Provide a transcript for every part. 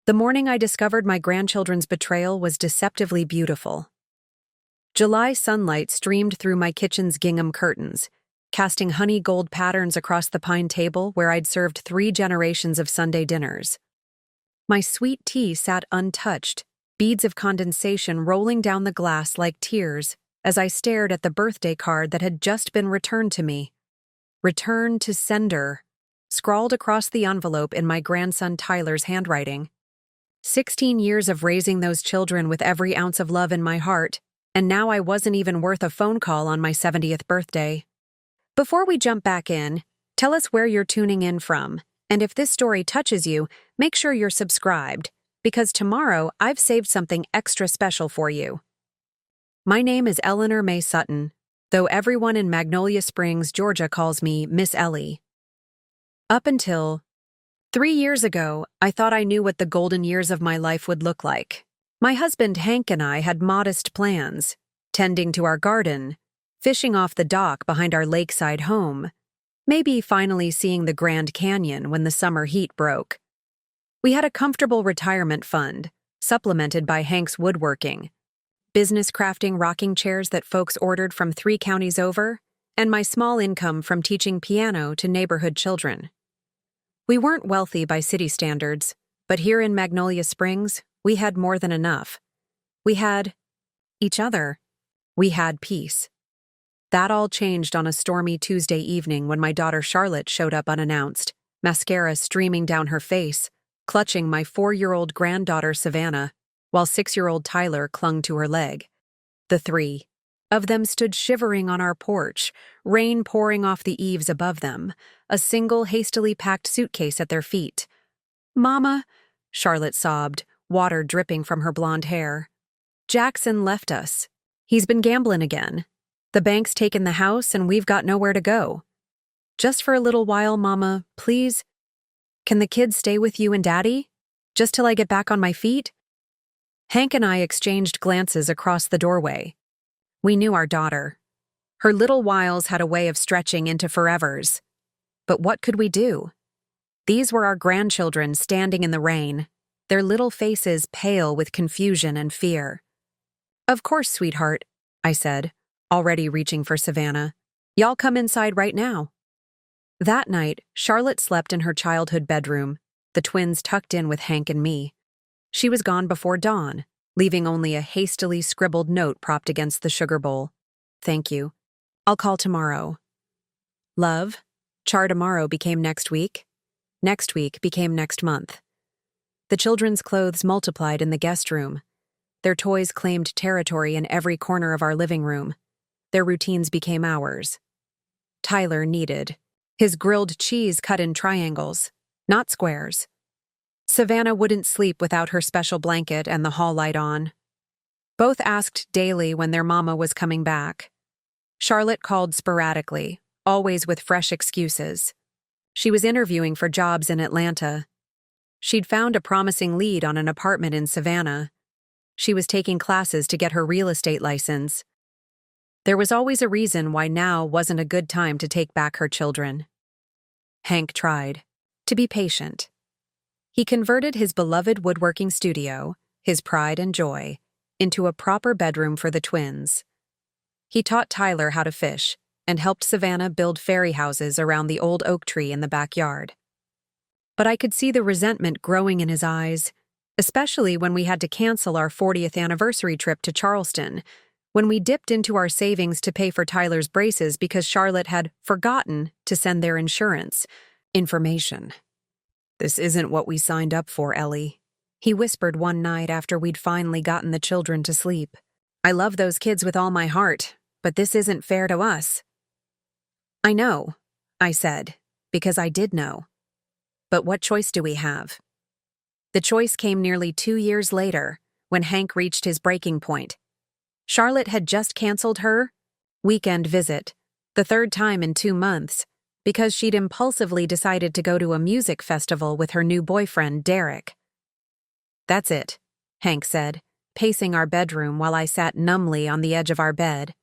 The morning I discovered my grandchildren's betrayal was deceptively beautiful. July sunlight streamed through my kitchen's gingham curtains, casting honey gold patterns across the pine table where I'd served 3 generations of Sunday dinners. My sweet tea sat untouched, beads of condensation rolling down the glass like tears as I stared at the birthday card that had just been returned to me. Return to sender, scrawled across the envelope in my grandson Tyler's handwriting. 16 years of raising those children with every ounce of love in my heart, and now I wasn't even worth a phone call on my 70th birthday. Before we jump back in, tell us where you're tuning in from, and if this story touches you, make sure you're subscribed, because tomorrow I've saved something extra special for you. My name is Eleanor May Sutton, though everyone in Magnolia Springs, Georgia calls me Miss Ellie. Up until 3 years ago, I thought I knew what the golden years of my life would look like. My husband Hank and I had modest plans, tending to our garden, fishing off the dock behind our lakeside home, maybe finally seeing the Grand Canyon when the summer heat broke. We had a comfortable retirement fund, supplemented by Hank's woodworking, business crafting rocking chairs that folks ordered from 3 counties over, and my small income from teaching piano to neighborhood children. We weren't wealthy by city standards, but here in Magnolia Springs, we had more than enough. We had each other. We had peace. That all changed on a stormy Tuesday evening when my daughter Charlotte showed up unannounced, mascara streaming down her face, clutching my 4-year-old granddaughter Savannah, while 6-year-old Tyler clung to her leg. The 3 of them stood shivering on our porch, rain pouring off the eaves above them, a single hastily packed suitcase at their feet. "Mama," Charlotte sobbed, water dripping from her blonde hair. "Jackson left us. He's been gambling again. The bank's taken the house and we've got nowhere to go. Just for a little while, Mama, please. Can the kids stay with you and Daddy? Just till I get back on my feet?" Hank and I exchanged glances across the doorway. We knew our daughter. Her little wiles had a way of stretching into forevers. But what could we do? These were our grandchildren standing in the rain, their little faces pale with confusion and fear. "Of course, sweetheart," I said, already reaching for Savannah. "Y'all come inside right now." That night, Charlotte slept in her childhood bedroom, the twins tucked in with Hank and me. She was gone before dawn, leaving only a hastily scribbled note propped against the sugar bowl. "Thank you. I'll call tomorrow." Love, char tomorrow became next week. Next week became next month. The children's clothes multiplied in the guest room. Their toys claimed territory in every corner of our living room. Their routines became ours. Tyler needed his grilled cheese cut in triangles, not squares. Savannah wouldn't sleep without her special blanket and the hall light on. Both asked daily when their mama was coming back. Charlotte called sporadically, always with fresh excuses. She was interviewing for jobs in Atlanta. She'd found a promising lead on an apartment in Savannah. She was taking classes to get her real estate license. There was always a reason why now wasn't a good time to take back her children. Hank tried to be patient. He converted his beloved woodworking studio, his pride and joy, into a proper bedroom for the twins. He taught Tyler how to fish and helped Savannah build fairy houses around the old oak tree in the backyard. But I could see the resentment growing in his eyes, especially when we had to cancel our 40th anniversary trip to Charleston, when we dipped into our savings to pay for Tyler's braces because Charlotte had forgotten to send their insurance information. "This isn't what we signed up for, Ellie," he whispered one night after we'd finally gotten the children to sleep. "I love those kids with all my heart, but this isn't fair to us." "I know," I said, because I did know. But what choice do we have? The choice came nearly 2 years later, when Hank reached his breaking point. Charlotte had just canceled her weekend visit, the 3rd time in 2 months, because she'd impulsively decided to go to a music festival with her new boyfriend, Derek. "That's it," Hank said, pacing our bedroom while I sat numbly on the edge of our bed.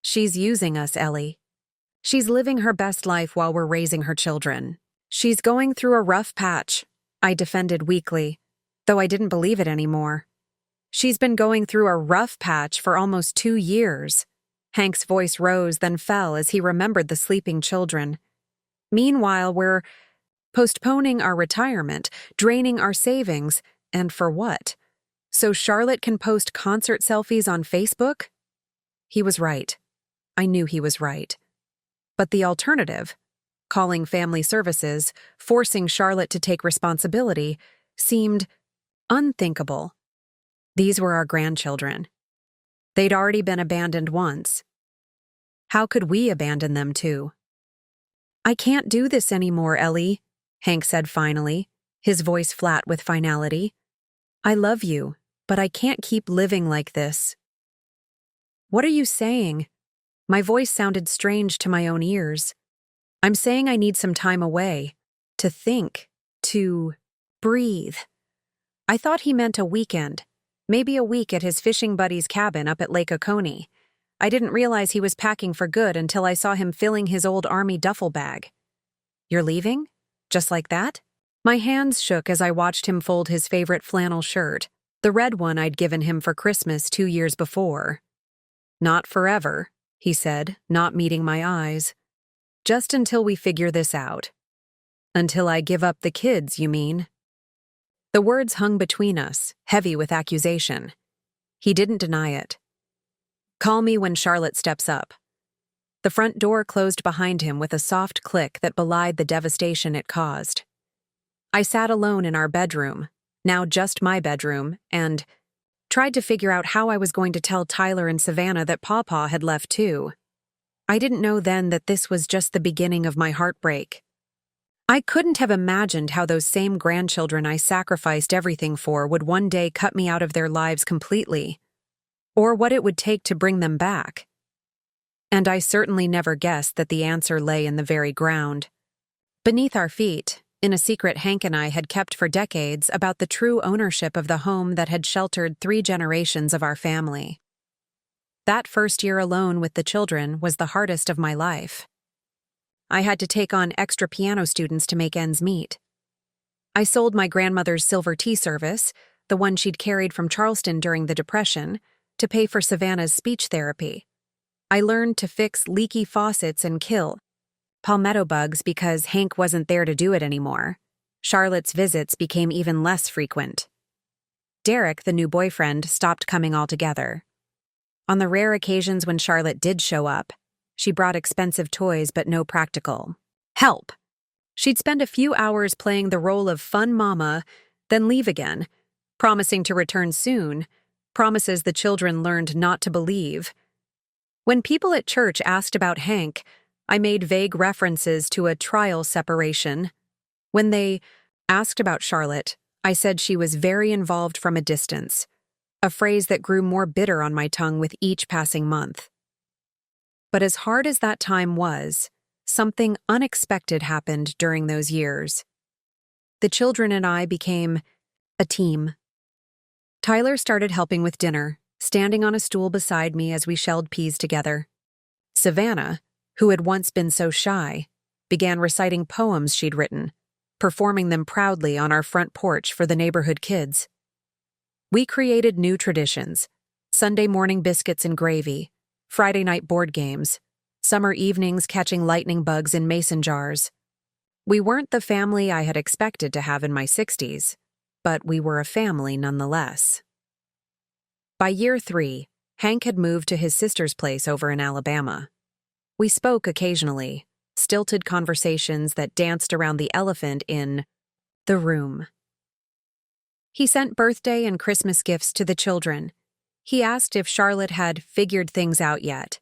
"She's using us, Ellie. She's living her best life while we're raising her children. She's going through a rough patch," I defended weakly. though I didn't believe it anymore. She's been going through a rough patch for almost 2 years. Hank's voice rose, then fell as he remembered the sleeping children. Meanwhile, we're postponing our retirement, draining our savings, and for what? So Charlotte can post concert selfies on Facebook? He was right. I knew he was right. But the alternative, calling family services, forcing Charlotte to take responsibility, seemed unthinkable. These were our grandchildren. They'd already been abandoned once. How could we abandon them too? I can't do this anymore, Ellie, Hank said finally, his voice flat with finality. I love you, but I can't keep living like this. What are you saying? My voice sounded strange to my own ears. I'm saying I need some time away, to think, to breathe. I thought he meant a weekend, maybe a week at his fishing buddy's cabin up at Lake Oconee. I didn't realize he was packing for good until I saw him filling his old army duffel bag. You're leaving? Just like that? My hands shook as I watched him fold his favorite flannel shirt, the red one I'd given him for Christmas 2 years before. Not forever, he said, not meeting my eyes. Just until we figure this out. Until I give up the kids, you mean? The words hung between us, heavy with accusation. He didn't deny it. Call me when Charlotte steps up. The front door closed behind him with a soft click that belied the devastation it caused. I sat alone in our bedroom, now just my bedroom, and tried to figure out how I was going to tell Tyler and Savannah that Pawpaw had left too. I didn't know then that this was just the beginning of my heartbreak. I couldn't have imagined how those same grandchildren I sacrificed everything for would one day cut me out of their lives completely, or what it would take to bring them back. And I certainly never guessed that the answer lay in the very ground. Beneath our feet, in a secret Hank and I had kept for decades about the true ownership of the home that had sheltered 3 generations of our family. That first year alone with the children was the hardest of my life. I had to take on extra piano students to make ends meet. I sold my grandmother's silver tea service, the one she'd carried from Charleston during the Depression, to pay for Savannah's speech therapy. I learned to fix leaky faucets and kill palmetto bugs because Hank wasn't there to do it anymore. Charlotte's visits became even less frequent. Derek, the new boyfriend, stopped coming altogether. On the rare occasions when Charlotte did show up, she brought expensive toys but no practical help. She'd spend a few hours playing the role of fun mama, then leave again, promising to return soon, promises the children learned not to believe. When people at church asked about Hank, I made vague references to a trial separation. When they asked about Charlotte, I said she was very involved from a distance, a phrase that grew more bitter on my tongue with each passing month. But as hard as that time was, something unexpected happened during those years. The children and I became a team. Tyler started helping with dinner, standing on a stool beside me as we shelled peas together. Savannah, who had once been so shy, began reciting poems she'd written, performing them proudly on our front porch for the neighborhood kids. We created new traditions: Sunday morning biscuits and gravy, Friday night board games, summer evenings catching lightning bugs in mason jars. We weren't the family I had expected to have in my 60s, but we were a family nonetheless. By year 3, Hank had moved to his sister's place over in Alabama. We spoke occasionally, stilted conversations that danced around the elephant in the room. He sent birthday and Christmas gifts to the children. He asked if Charlotte had figured things out yet.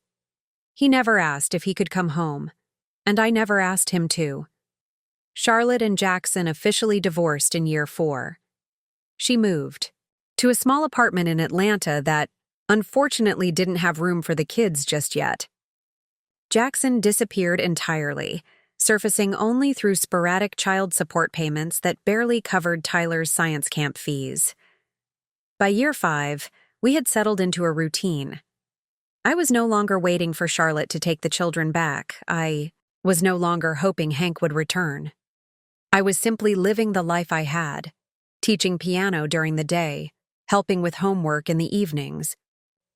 He never asked if he could come home, and I never asked him to. Charlotte and Jackson officially divorced in year 4. She moved to a small apartment in Atlanta that, unfortunately, didn't have room for the kids just yet. Jackson disappeared entirely, surfacing only through sporadic child support payments that barely covered Tyler's science camp fees. By year 5, we had settled into a routine. I was no longer waiting for Charlotte to take the children back. I was no longer hoping Hank would return. I was simply living the life I had, teaching piano during the day, helping with homework in the evenings,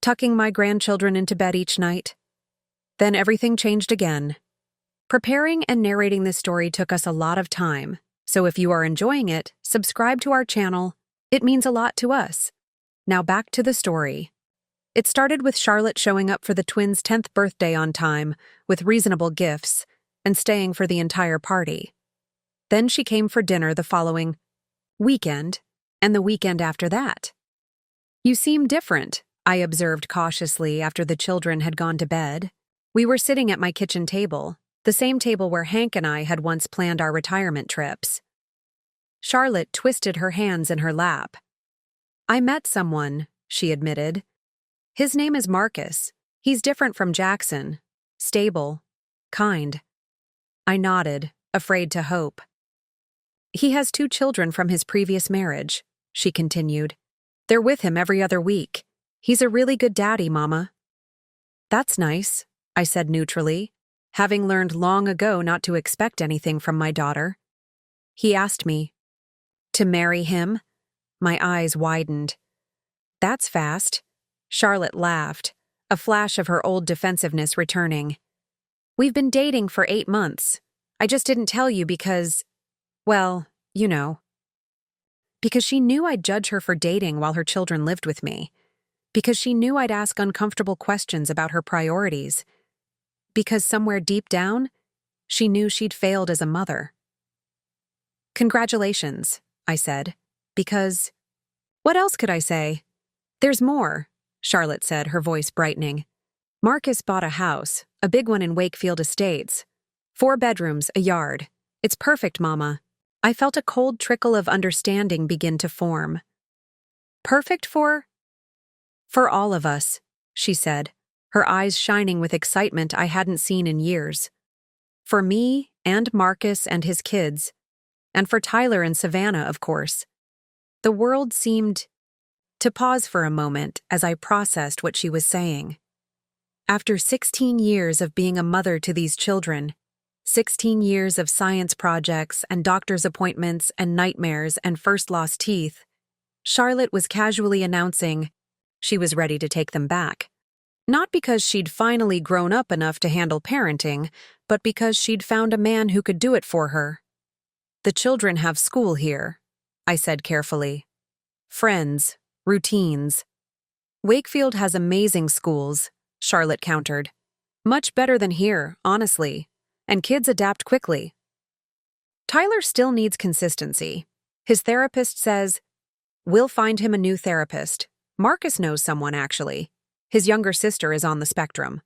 tucking my grandchildren into bed each night. Then everything changed again. Preparing and narrating this story took us a lot of time, so if you are enjoying it, subscribe to our channel. It means a lot to us. Now back to the story. It started with Charlotte showing up for the twins' 10th birthday on time, with reasonable gifts, and staying for the entire party. Then she came for dinner the following weekend, and the weekend after that. "You seem different," I observed cautiously after the children had gone to bed. We were sitting at my kitchen table, the same table where Hank and I had once planned our retirement trips. Charlotte twisted her hands in her lap. "I met someone," she admitted. "His name is Marcus. He's different from Jackson. Stable. Kind." I nodded, afraid to hope. "He has 2 children from his previous marriage," she continued. "They're with him every other week. He's a really good daddy, Mama." "That's nice," I said neutrally, having learned long ago not to expect anything from my daughter. "He asked me to marry him." My eyes widened. "That's fast." Charlotte laughed, a flash of her old defensiveness returning. "We've been dating for 8 months. I just didn't tell you because, well, you know." Because she knew I'd judge her for dating while her children lived with me. Because she knew I'd ask uncomfortable questions about her priorities. Because somewhere deep down, she knew she'd failed as a mother. "Congratulations," I said. Because, what else could I say? "There's more," Charlotte said, her voice brightening. "Marcus bought a house, a big one in Wakefield Estates. 4 bedrooms, a yard. It's perfect, Mama." I felt a cold trickle of understanding begin to form. "Perfect for all of us," she said, her eyes shining with excitement I hadn't seen in years. "For me and Marcus and his kids, and for Tyler and Savannah, of course." The world seemed to pause for a moment as I processed what she was saying. After 16 years of being a mother to these children, 16 years of science projects and doctor's appointments and nightmares and first lost teeth, Charlotte was casually announcing she was ready to take them back. Not because she'd finally grown up enough to handle parenting, but because she'd found a man who could do it for her. "The children have school here," I said carefully. "Friends, routines." "Wakefield has amazing schools," Charlotte countered. "Much better than here, honestly. And kids adapt quickly." "Tyler still needs consistency. His therapist says, 'We'll find him a new therapist.' Marcus knows someone, actually. His younger sister is on the spectrum."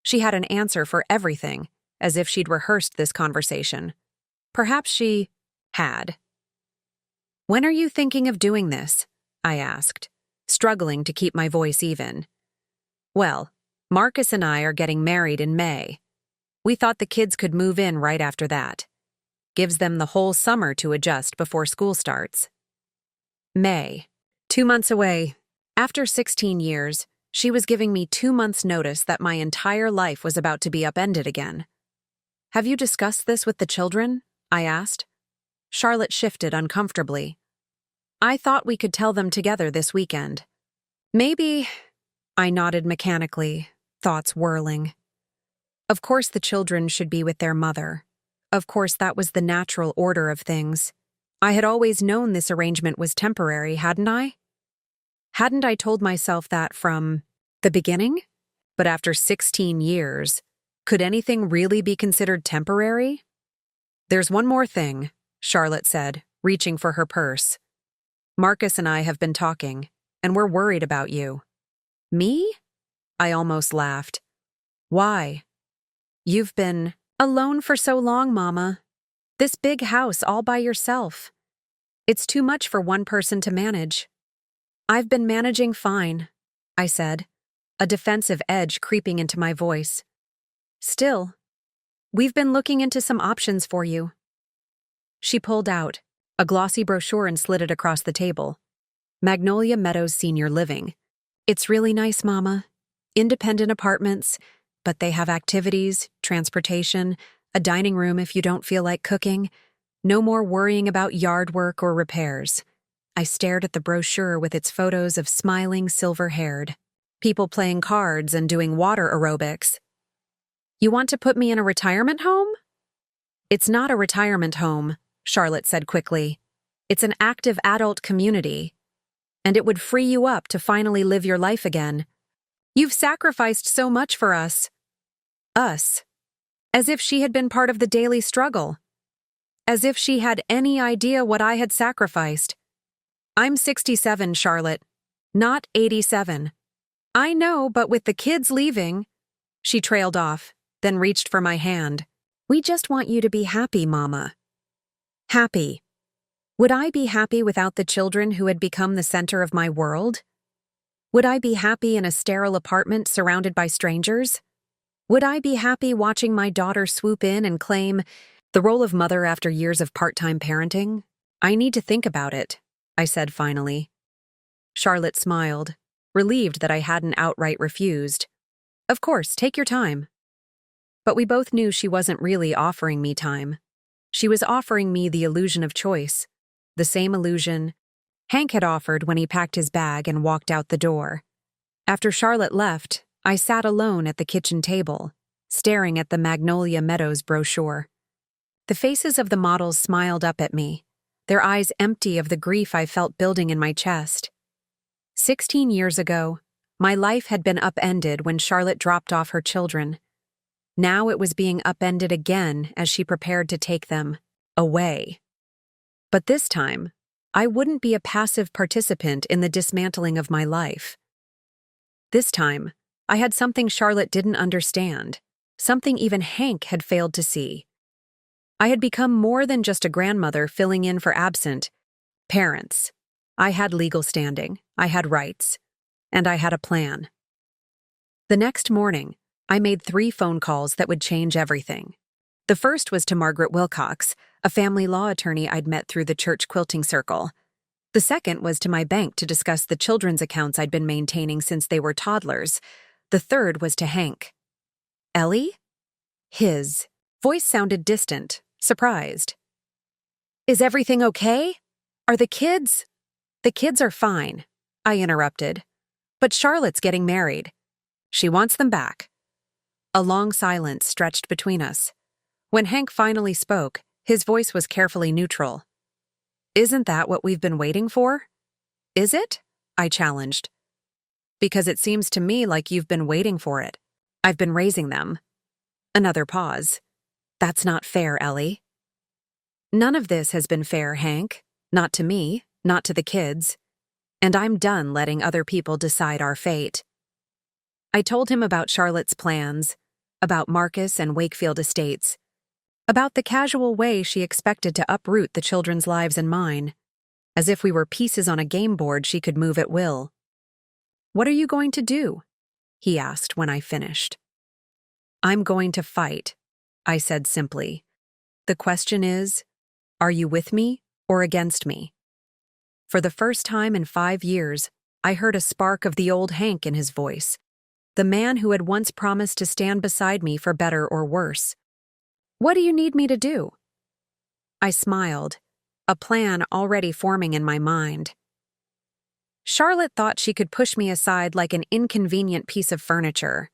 She had an answer for everything, as if she'd rehearsed this conversation. Perhaps she had. "When are you thinking of doing this?" I asked, struggling to keep my voice even. "Well, Marcus and I are getting married in May. We thought the kids could move in right after that. Gives them the whole summer to adjust before school starts." May. 2 months away. After 16 years, she was giving me 2 months' notice that my entire life was about to be upended again. "Have you discussed this with the children?" I asked. Charlotte shifted uncomfortably. "I thought we could tell them together this weekend." "Maybe," I nodded mechanically, thoughts whirling. Of course the children should be with their mother. Of course that was the natural order of things. I had always known this arrangement was temporary, hadn't I? Hadn't I told myself that from the beginning? But after 16 years, could anything really be considered temporary? "There's one more thing," Charlotte said, reaching for her purse. "Marcus and I have been talking, and we're worried about you." "Me?" I almost laughed. "Why? You've been alone for so long, Mama. This big house all by yourself. It's too much for one person to manage." "I've been managing fine," I said, a defensive edge creeping into my voice. "Still, we've been looking into some options for you." She pulled out a glossy brochure and slid it across the table. "Magnolia Meadows Senior Living. It's really nice, Mama. Independent apartments, but they have activities, transportation, a dining room if you don't feel like cooking. No more worrying about yard work or repairs. I stared at the brochure with its photos of smiling silver-haired people playing cards and doing water aerobics. You want to put me in a retirement home? It's not a retirement home, Charlotte said quickly. It's an active adult community, and it would free you up to finally live your life again. You've sacrificed so much for us. Us. As if she had been part of the daily struggle. As if she had any idea what I had sacrificed. I'm 67, Charlotte, not 87. I know, but with the kids leaving, she trailed off, then reached for my hand. We just want you to be happy, Mama. Happy. Would I be happy without the children who had become the center of my world? Would I be happy in a sterile apartment surrounded by strangers? Would I be happy watching my daughter swoop in and claim the role of mother after years of part-time parenting? I need to think about it, I said finally. Charlotte smiled, relieved that I hadn't outright refused. Of course, take your time. But we both knew she wasn't really offering me time. She was offering me the illusion of choice, the same illusion Hank had offered when he packed his bag and walked out the door. After Charlotte left, I sat alone at the kitchen table, staring at the Magnolia Meadows brochure. The faces of the models smiled up at me, their eyes empty of the grief I felt building in my chest. 16 years ago, my life had been upended when Charlotte dropped off her children. Now it was being upended again as she prepared to take them away. But this time, I wouldn't be a passive participant in the dismantling of my life. This time, I had something Charlotte didn't understand, something even Hank had failed to see. I had become more than just a grandmother filling in for absent parents. I had legal standing, I had rights, and I had a plan. The next morning, I made 3 phone calls that would change everything. The first was to Margaret Wilcox, a family law attorney I'd met through the church quilting circle. The second was to my bank to discuss the children's accounts I'd been maintaining since they were toddlers. The third was to Hank. Ellie? His voice sounded distant, surprised. Is everything okay? Are the kids? The kids are fine, I interrupted. But Charlotte's getting married. She wants them back. A long silence stretched between us. When Hank finally spoke, his voice was carefully neutral. Isn't that what we've been waiting for? Is it? I challenged. Because it seems to me like you've been waiting for it. I've been raising them. Another pause. That's not fair, Ellie. None of this has been fair, Hank. Not to me, not to the kids. And I'm done letting other people decide our fate. I told him about Charlotte's plans, about Marcus and Wakefield Estates, about the casual way she expected to uproot the children's lives and mine, as if we were pieces on a game board she could move at will. What are you going to do? He asked when I finished. I'm going to fight, I said simply. The question is, are you with me or against me? For the first time in 5 years, I heard a spark of the old Hank in his voice, the man who had once promised to stand beside me for better or worse. What do you need me to do? I smiled, a plan already forming in my mind. Charlotte thought she could push me aside like an inconvenient piece of furniture.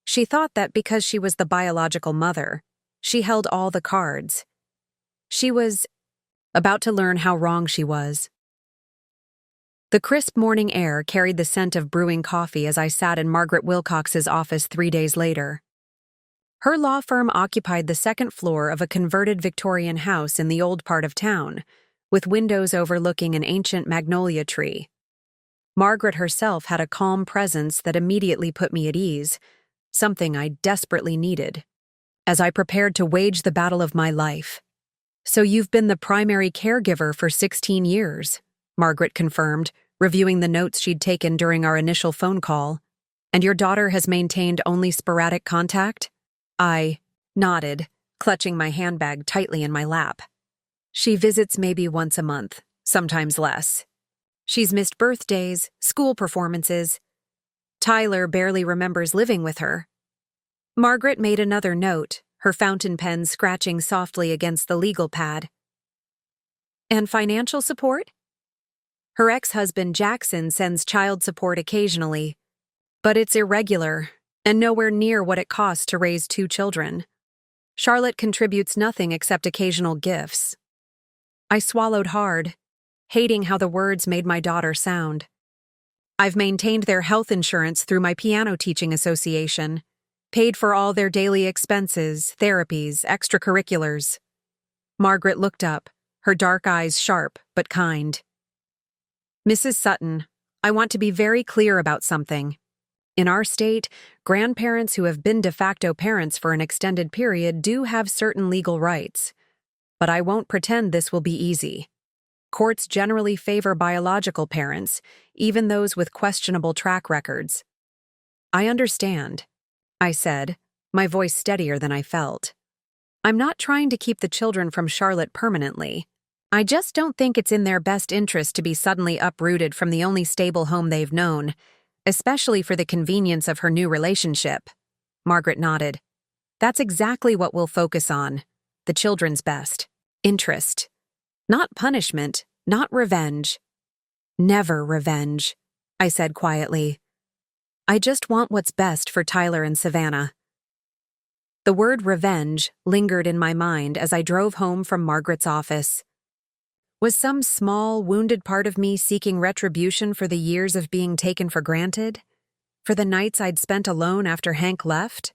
She thought that because she was the biological mother, she held all the cards. She was about to learn how wrong she was. The crisp morning air carried the scent of brewing coffee as I sat in Margaret Wilcox's office 3 days later. Her law firm occupied the second floor of a converted Victorian house in the old part of town, with windows overlooking an ancient magnolia tree. Margaret herself had a calm presence that immediately put me at ease, something I desperately needed, as I prepared to wage the battle of my life. So you've been the primary caregiver for 16 years, Margaret confirmed, reviewing the notes she'd taken during our initial phone call. And your daughter has maintained only sporadic contact? I nodded, clutching my handbag tightly in my lap. She visits maybe once a month, sometimes less. She's missed birthdays, school performances. Tyler barely remembers living with her. Margaret made another note, her fountain pen scratching softly against the legal pad. And financial support? Her ex-husband Jackson sends child support occasionally, but it's irregular and nowhere near what it costs to raise 2 children. Charlotte contributes nothing except occasional gifts. I swallowed hard, hating how the words made my daughter sound. I've maintained their health insurance through my piano teaching association, paid for all their daily expenses, therapies, extracurriculars. Margaret looked up, her dark eyes sharp but kind. Mrs. Sutton, I want to be very clear about something. In our state, grandparents who have been de facto parents for an extended period do have certain legal rights. But I won't pretend this will be easy. Courts generally favor biological parents, even those with questionable track records. I understand, I said, my voice steadier than I felt. I'm not trying to keep the children from Charlotte permanently. I just don't think it's in their best interest to be suddenly uprooted from the only stable home they've known, especially for the convenience of her new relationship. Margaret nodded. That's exactly what we'll focus on. The children's best interest. Not punishment, not revenge. Never revenge, I said quietly. I just want what's best for Tyler and Savannah. The word revenge lingered in my mind as I drove home from Margaret's office. Was some small, wounded part of me seeking retribution for the years of being taken for granted? For the nights I'd spent alone after Hank left?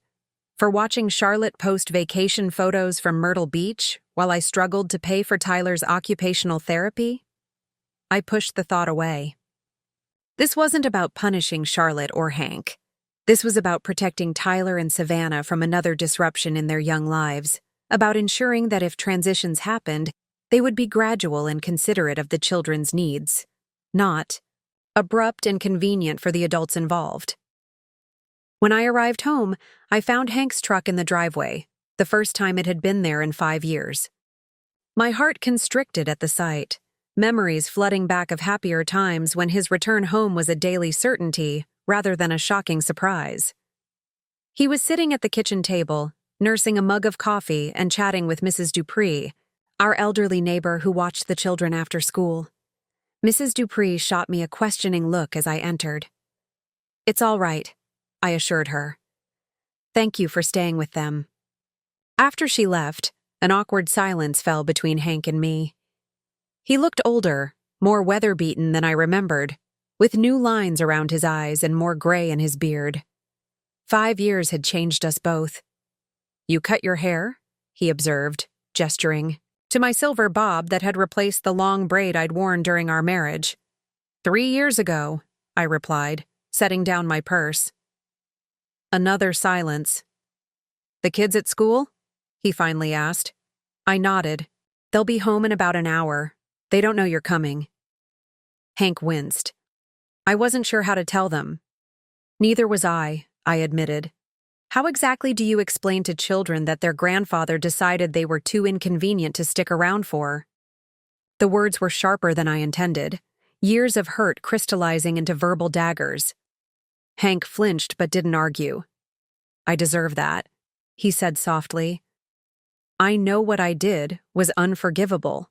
For watching Charlotte post vacation photos from Myrtle Beach while I struggled to pay for Tyler's occupational therapy? I pushed the thought away. This wasn't about punishing Charlotte or Hank. This was about protecting Tyler and Savannah from another disruption in their young lives, about ensuring that if transitions happened, they would be gradual and considerate of the children's needs, not abrupt and convenient for the adults involved. When I arrived home, I found Hank's truck in the driveway, the first time it had been there in 5 years. My heart constricted at the sight, memories flooding back of happier times when his return home was a daily certainty rather than a shocking surprise. He was sitting at the kitchen table, nursing a mug of coffee and chatting with Mrs. Dupree, our elderly neighbor who watched the children after school. Mrs. Dupree shot me a questioning look as I entered. It's all right, I assured her. Thank you for staying with them. After she left, an awkward silence fell between Hank and me. He looked older, more weather-beaten than I remembered, with new lines around his eyes and more gray in his beard. 5 years had changed us both. You cut your hair? He observed, gesturing to my silver bob that had replaced the long braid I'd worn during our marriage. 3 years ago, I replied, setting down my purse. Another silence. The kids at school? He finally asked. I nodded. They'll be home in about an hour. They don't know you're coming. Hank winced. I wasn't sure how to tell them. Neither was I admitted. How exactly do you explain to children that their grandfather decided they were too inconvenient to stick around for? The words were sharper than I intended, years of hurt crystallizing into verbal daggers. Hank flinched but didn't argue. I deserve that, he said softly. I know what I did was unforgivable.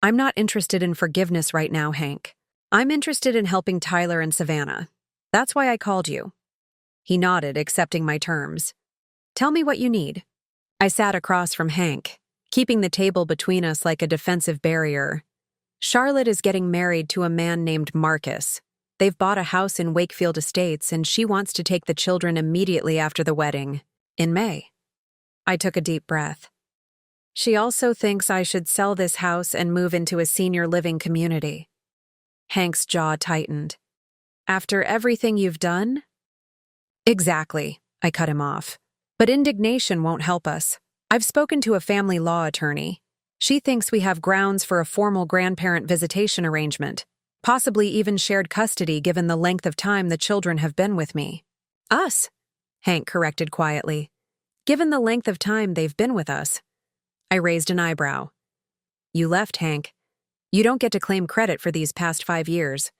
I'm not interested in forgiveness right now, Hank. I'm interested in helping Tyler and Savannah. That's why I called you. He nodded, accepting my terms. Tell me what you need. I sat across from Hank, keeping the table between us like a defensive barrier. Charlotte is getting married to a man named Marcus. They've bought a house in Wakefield Estates, and she wants to take the children immediately after the wedding, in May. I took a deep breath. She also thinks I should sell this house and move into a senior living community. Hank's jaw tightened. After everything you've done? Exactly, I cut him off. But indignation won't help us. I've spoken to a family law attorney. She thinks we have grounds for a formal grandparent visitation arrangement, possibly even shared custody given the length of time the children have been with me. Us, Hank corrected quietly. Given the length of time they've been with us. I raised an eyebrow. You left, Hank. You don't get to claim credit for these past 5 years.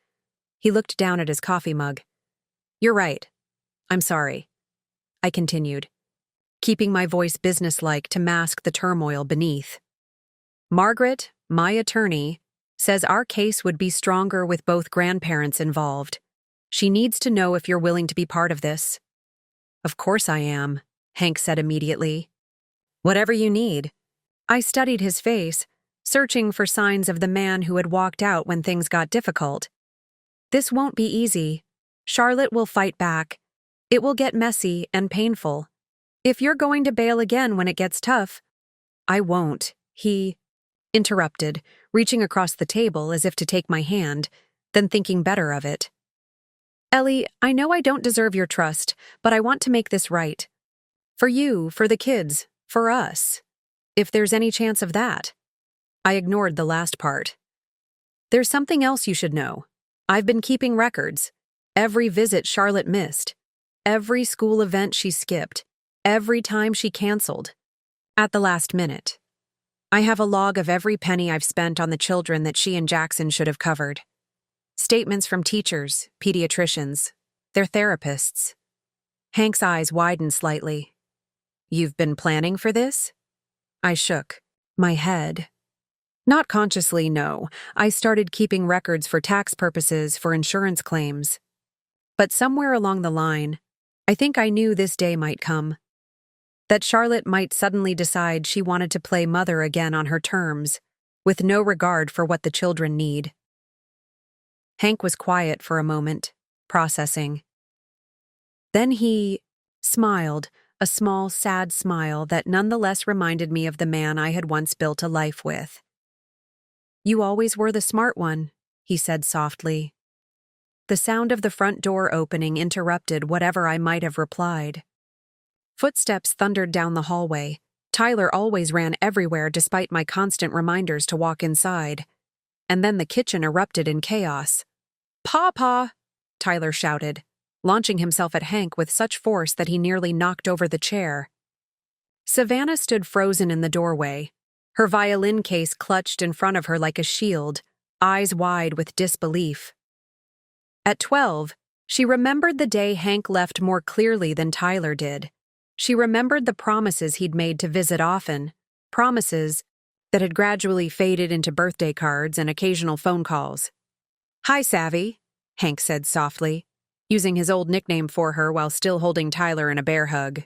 He looked down at his coffee mug. You're right. I'm sorry. I continued, keeping my voice businesslike to mask the turmoil beneath. Margaret, my attorney, Says our case would be stronger with both grandparents involved. She needs to know if you're willing to be part of this. Of course I am, Hank said immediately. Whatever you need. I studied his face, searching for signs of the man who had walked out when things got difficult. This won't be easy. Charlotte will fight back. It will get messy and painful. If you're going to bail again when it gets tough, I won't, he interrupted, reaching across the table as if to take my hand, then thinking better of it. Ellie, I know I don't deserve your trust, but I want to make this right. For you, for the kids, for us. If there's any chance of that. I ignored the last part. There's something else you should know. I've been keeping records. Every visit Charlotte missed. Every school event she skipped. Every time she canceled. At the last minute. I have a log of every penny I've spent on the children that she and Jackson should have covered. Statements from teachers, pediatricians, their therapists. Hank's eyes widened slightly. You've been planning for this? I shook my head. Not consciously, no. I started keeping records for tax purposes for insurance claims. But somewhere along the line, I think I knew this day might come. That Charlotte might suddenly decide she wanted to play mother again on her terms, with no regard for what the children need. Hank was quiet for a moment, processing. Then he smiled, a small, sad smile that nonetheless reminded me of the man I had once built a life with. You always were the smart one, he said softly. The sound of the front door opening interrupted whatever I might have replied. Footsteps thundered down the hallway. Tyler always ran everywhere despite my constant reminders to walk inside. And then the kitchen erupted in chaos. "Papa!" Tyler shouted, launching himself at Hank with such force that he nearly knocked over the chair. Savannah stood frozen in the doorway, her violin case clutched in front of her like a shield, eyes wide with disbelief. At 12, she remembered the day Hank left more clearly than Tyler did. She remembered the promises he'd made to visit often, promises that had gradually faded into birthday cards and occasional phone calls. "Hi, Savvy," Hank said softly, using his old nickname for her while still holding Tyler in a bear hug.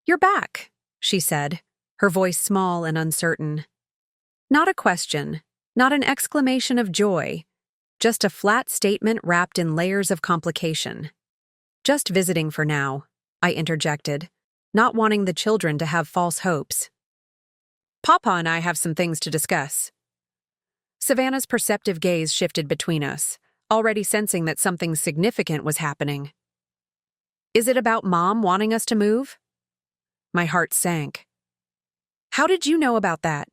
"You're back," she said, her voice small and uncertain. Not a question, not an exclamation of joy, just a flat statement wrapped in layers of complication. "Just visiting for now," I interjected, not wanting the children to have false hopes. "Papa and I have some things to discuss." Savannah's perceptive gaze shifted between us, already sensing that something significant was happening. "Is it about Mom wanting us to move?" My heart sank. "How did you know about that?"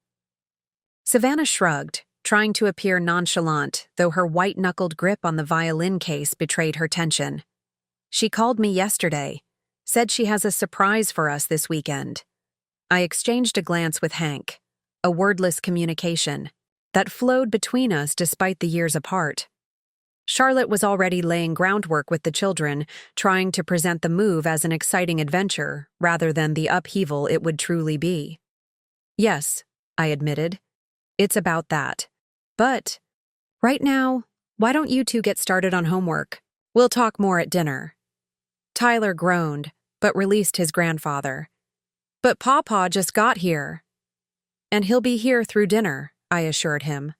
Savannah shrugged, trying to appear nonchalant, though her white-knuckled grip on the violin case betrayed her tension. "She called me yesterday, said she has a surprise for us this weekend." I exchanged a glance with Hank, a wordless communication that flowed between us despite the years apart. Charlotte was already laying groundwork with the children, trying to present the move as an exciting adventure rather than the upheaval it would truly be. "Yes," I admitted, "it's about that. But right now, why don't you two get started on homework? We'll talk more at dinner." Tyler groaned, but released his grandfather. "But Papa just got here." "And he'll be here through dinner," I assured him.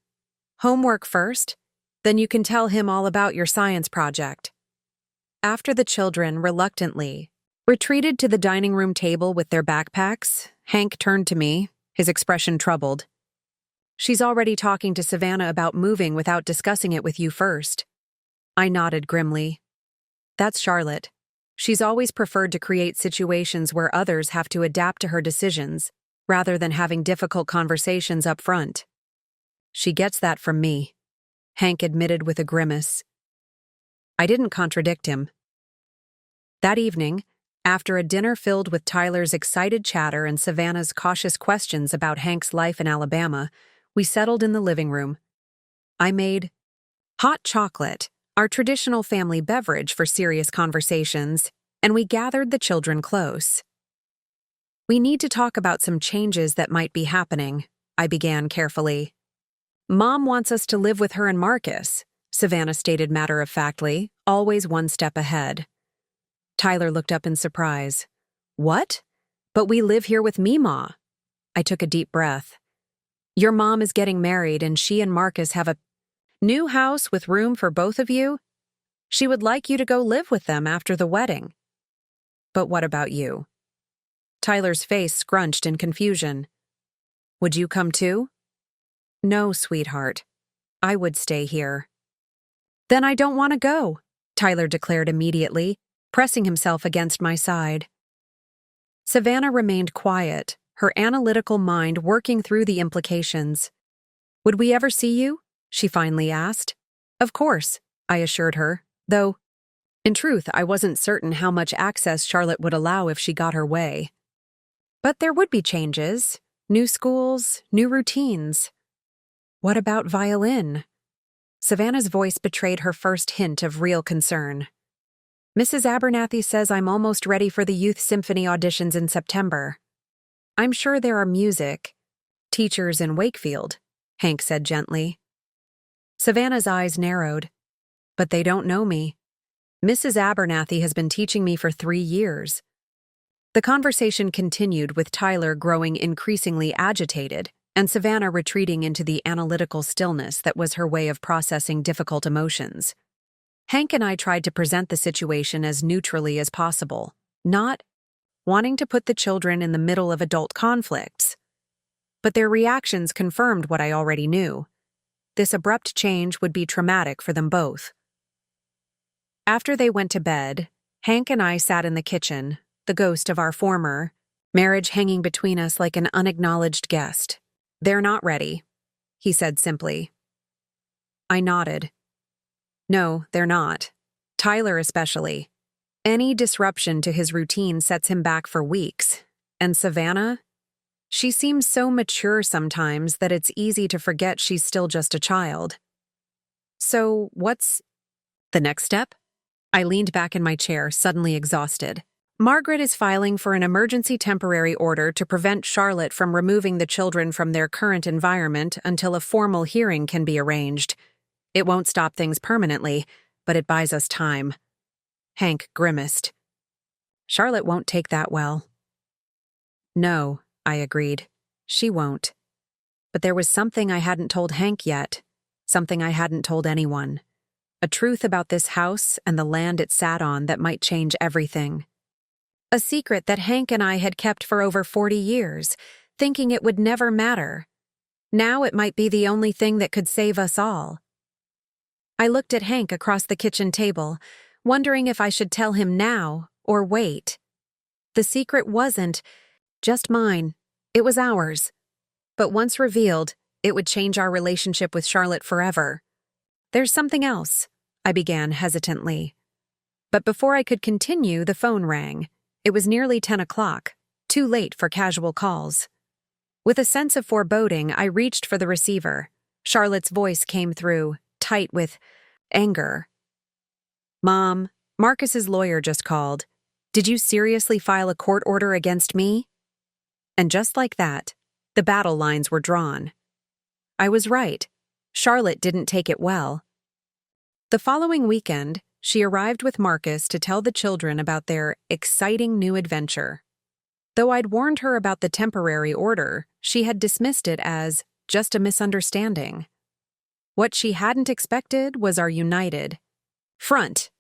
"Homework first? Then you can tell him all about your science project." After the children, reluctantly, retreated to the dining room table with their backpacks, Hank turned to me, his expression troubled. "She's already talking to Savannah about moving without discussing it with you first." I nodded grimly. "That's Charlotte. She's always preferred to create situations where others have to adapt to her decisions, rather than having difficult conversations up front." "She gets that from me," Hank admitted with a grimace. I didn't contradict him. That evening, after a dinner filled with Tyler's excited chatter and Savannah's cautious questions about Hank's life in Alabama, we settled in the living room. I made hot chocolate, our traditional family beverage for serious conversations, and we gathered the children close. "We need to talk about some changes that might be happening," I began carefully. Mom wants us to live with her and Marcus, Savannah stated matter-of-factly, always one step ahead. Tyler looked up in surprise. What? But we live here with me, Ma. I took a deep breath. Your mom is getting married and she and Marcus have a new house with room for both of you? She would like you to go live with them after the wedding. But what about you? Tyler's face scrunched in confusion. Would you come too? No, sweetheart. I would stay here. Then I don't want to go, Tyler declared immediately, pressing himself against my side. Savannah remained quiet, her analytical mind working through the implications. Would we ever see you? She finally asked. Of course, I assured her, though, in truth, I wasn't certain how much access Charlotte would allow if she got her way. But there would be changes, new schools, new routines. What about violin? Savannah's voice betrayed her first hint of real concern. Mrs. Abernathy says I'm almost ready for the youth symphony auditions in September. I'm sure there are music teachers in Wakefield, Hank said gently. Savannah's eyes narrowed. But they don't know me. Mrs. Abernathy has been teaching me for 3 years. The conversation continued with Tyler growing increasingly agitated and Savannah retreating into the analytical stillness that was her way of processing difficult emotions. Hank and I tried to present the situation as neutrally as possible, not wanting to put the children in the middle of adult conflicts. But their reactions confirmed what I already knew. This abrupt change would be traumatic for them both. After they went to bed, Hank and I sat in the kitchen, the ghost of our former marriage hanging between us like an unacknowledged guest. They're not ready, he said simply. I nodded. No, they're not. Tyler especially. Any disruption to his routine sets him back for weeks. And Savannah? She seems so mature sometimes that it's easy to forget she's still just a child. So, what's the next step? I leaned back in my chair, suddenly exhausted. Margaret is filing for an emergency temporary order to prevent Charlotte from removing the children from their current environment until a formal hearing can be arranged. It won't stop things permanently, but it buys us time. Hank grimaced. Charlotte won't take that well. No, I agreed. She won't. But there was something I hadn't told Hank yet, something I hadn't told anyone. A truth about this house and the land it sat on that might change everything. A secret that Hank and I had kept for over 40 years, thinking it would never matter. Now it might be the only thing that could save us all. I looked at Hank across the kitchen table, wondering if I should tell him now or wait. The secret wasn't just mine, it was ours. But once revealed, it would change our relationship with Charlotte forever. There's something else, I began hesitantly. But before I could continue, the phone rang. It was nearly 10 o'clock, too late for casual calls. With a sense of foreboding, I reached for the receiver. Charlotte's voice came through, tight with anger. Mom, Marcus's lawyer just called. Did you seriously file a court order against me? And just like that, the battle lines were drawn. I was right. Charlotte didn't take it well. The following weekend, she arrived with Marcus to tell the children about their exciting new adventure. Though I'd warned her about the temporary order, she had dismissed it as just a misunderstanding. What she hadn't expected was our united front.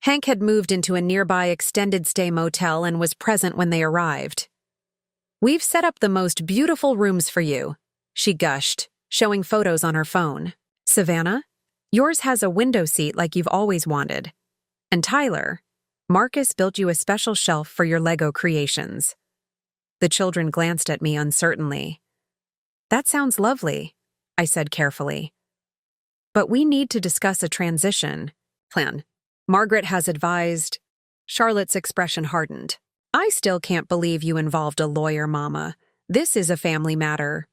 Hank had moved into a nearby extended-stay motel and was present when they arrived. We've set up the most beautiful rooms for you, she gushed, showing photos on her phone. Savannah? Yours has a window seat like you've always wanted. And Tyler, Marcus built you a special shelf for your Lego creations. The children glanced at me uncertainly. That sounds lovely, I said carefully. But we need to discuss a transition plan. Margaret has advised. Charlotte's expression hardened. I still can't believe you involved a lawyer, Mama. This is a family matter.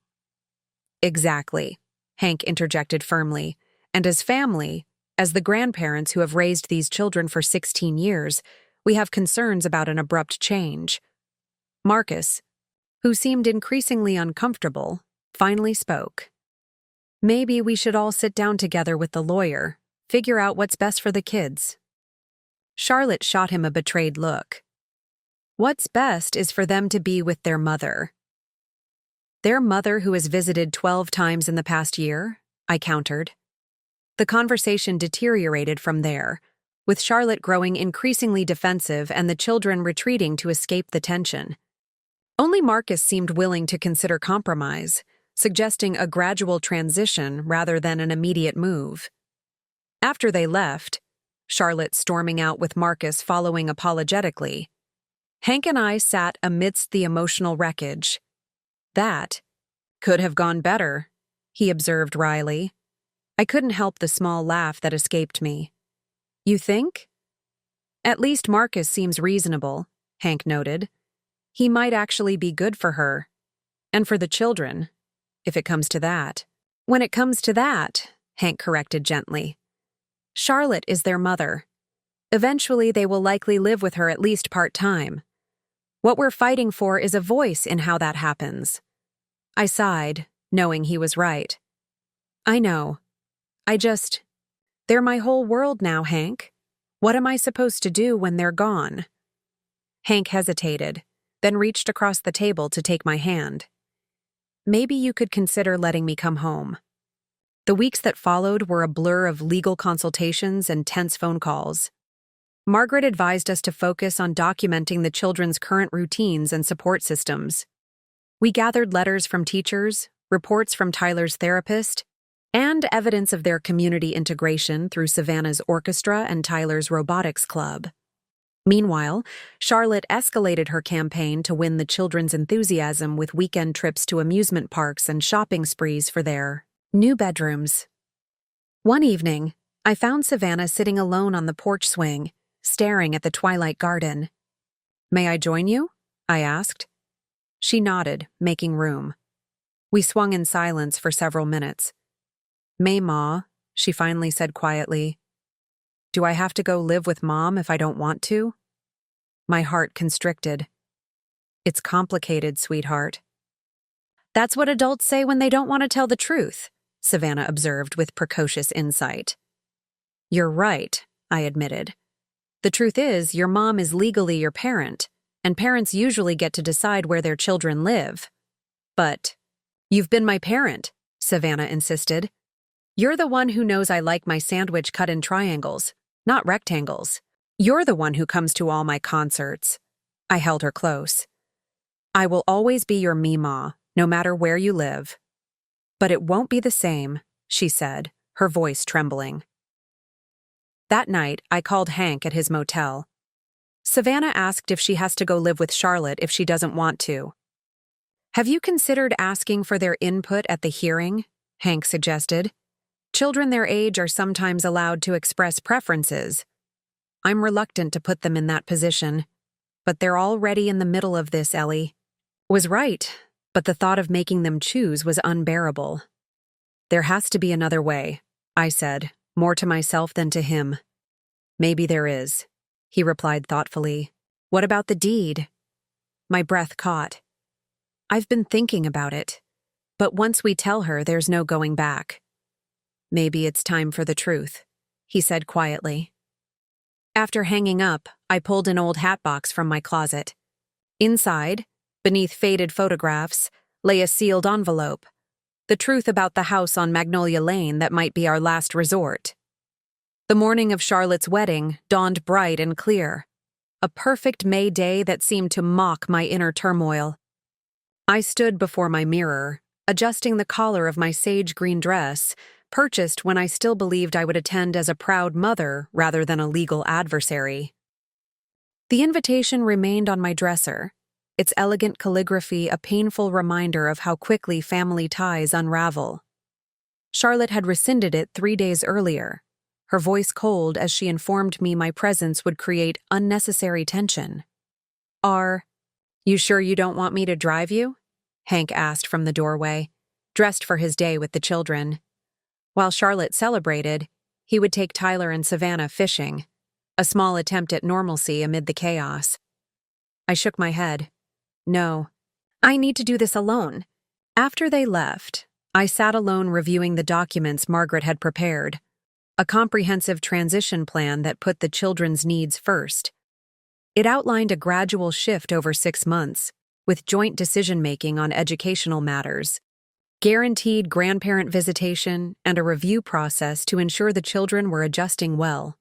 Exactly, Hank interjected firmly. And as family, as the grandparents who have raised these children for 16 years, we have concerns about an abrupt change. Marcus, who seemed increasingly uncomfortable, finally spoke. Maybe we should all sit down together with the lawyer, figure out what's best for the kids. Charlotte shot him a betrayed look. What's best is for them to be with their mother. Their mother who has visited 12 times in the past year? I countered. The conversation deteriorated from there, with Charlotte growing increasingly defensive and the children retreating to escape the tension. Only Marcus seemed willing to consider compromise, suggesting a gradual transition rather than an immediate move. After they left, Charlotte storming out with Marcus following apologetically, Hank and I sat amidst the emotional wreckage. That could have gone better, he observed wryly. I couldn't help the small laugh that escaped me. You think? At least Marcus seems reasonable, Hank noted. He might actually be good for her. And for the children, if it comes to that. When it comes to that, Hank corrected gently. Charlotte is their mother. Eventually they will likely live with her at least part-time. What we're fighting for is a voice in how that happens. I sighed, knowing he was right. I know. They're my whole world now, Hank. What am I supposed to do when they're gone? Hank hesitated, then reached across the table to take my hand. Maybe you could consider letting me come home. The weeks that followed were a blur of legal consultations and tense phone calls. Margaret advised us to focus on documenting the children's current routines and support systems. We gathered letters from teachers, reports from Tyler's therapist, and evidence of their community integration through Savannah's orchestra and Tyler's robotics club. Meanwhile, Charlotte escalated her campaign to win the children's enthusiasm with weekend trips to amusement parks and shopping sprees for their new bedrooms. One evening, I found Savannah sitting alone on the porch swing, staring at the twilight garden. May I join you? I asked. She nodded, making room. We swung in silence for several minutes. May, Ma, she finally said quietly. Do I have to go live with Mom if I don't want to? My heart constricted. It's complicated, sweetheart. That's what adults say when they don't want to tell the truth, Savannah observed with precocious insight. You're right, I admitted. The truth is, your mom is legally your parent, and parents usually get to decide where their children live. But, you've been my parent, Savannah insisted. You're the one who knows I like my sandwich cut in triangles, not rectangles. You're the one who comes to all my concerts. I held her close. I will always be your Mima, no matter where you live. But it won't be the same, she said, her voice trembling. That night, I called Hank at his motel. Savannah asked if she has to go live with Charlotte if she doesn't want to. Have you considered asking for their input at the hearing? Hank suggested. Children their age are sometimes allowed to express preferences. I'm reluctant to put them in that position. But they're already in the middle of this, Ellie. Was right, but the thought of making them choose was unbearable. There has to be another way, I said, more to myself than to him. Maybe there is, he replied thoughtfully. What about the deed? My breath caught. I've been thinking about it, but once we tell her, there's no going back. Maybe it's time for the truth, he said quietly. After hanging up, I pulled an old hat box from my closet. Inside, beneath faded photographs, lay a sealed envelope. The truth about the house on Magnolia Lane that might be our last resort. The morning of Charlotte's wedding dawned bright and clear. A perfect May day that seemed to mock my inner turmoil. I stood before my mirror, adjusting the collar of my sage green dress, purchased when I still believed I would attend as a proud mother rather than a legal adversary. The invitation remained on my dresser, its elegant calligraphy a painful reminder of how quickly family ties unravel. Charlotte had rescinded it 3 days earlier, her voice cold as she informed me my presence would create unnecessary tension. Are you sure you don't want me to drive you? Hank asked from the doorway, dressed for his day with the children. While Charlotte celebrated, he would take Tyler and Savannah fishing, a small attempt at normalcy amid the chaos. I shook my head. No, I need to do this alone. After they left, I sat alone reviewing the documents Margaret had prepared, a comprehensive transition plan that put the children's needs first. It outlined a gradual shift over 6 months, with joint decision-making on educational matters, guaranteed grandparent visitation, and a review process to ensure the children were adjusting well.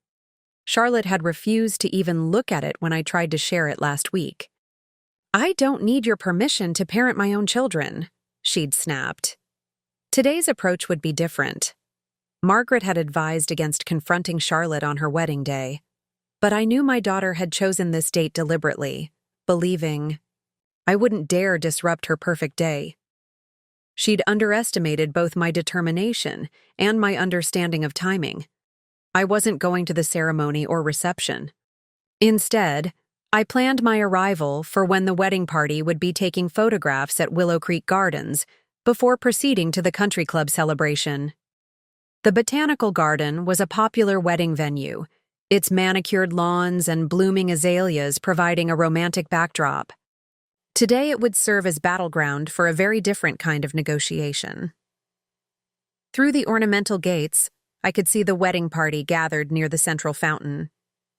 Charlotte had refused to even look at it when I tried to share it last week. "I don't need your permission to parent my own children," she'd snapped. Today's approach would be different. Margaret had advised against confronting Charlotte on her wedding day, but I knew my daughter had chosen this date deliberately, believing I wouldn't dare disrupt her perfect day. She'd underestimated both my determination and my understanding of timing. I wasn't going to the ceremony or reception. Instead, I planned my arrival for when the wedding party would be taking photographs at Willow Creek Gardens before proceeding to the country club celebration. The Botanical Garden was a popular wedding venue, its manicured lawns and blooming azaleas providing a romantic backdrop. Today it would serve as battleground for a very different kind of negotiation. Through the ornamental gates, I could see the wedding party gathered near the central fountain.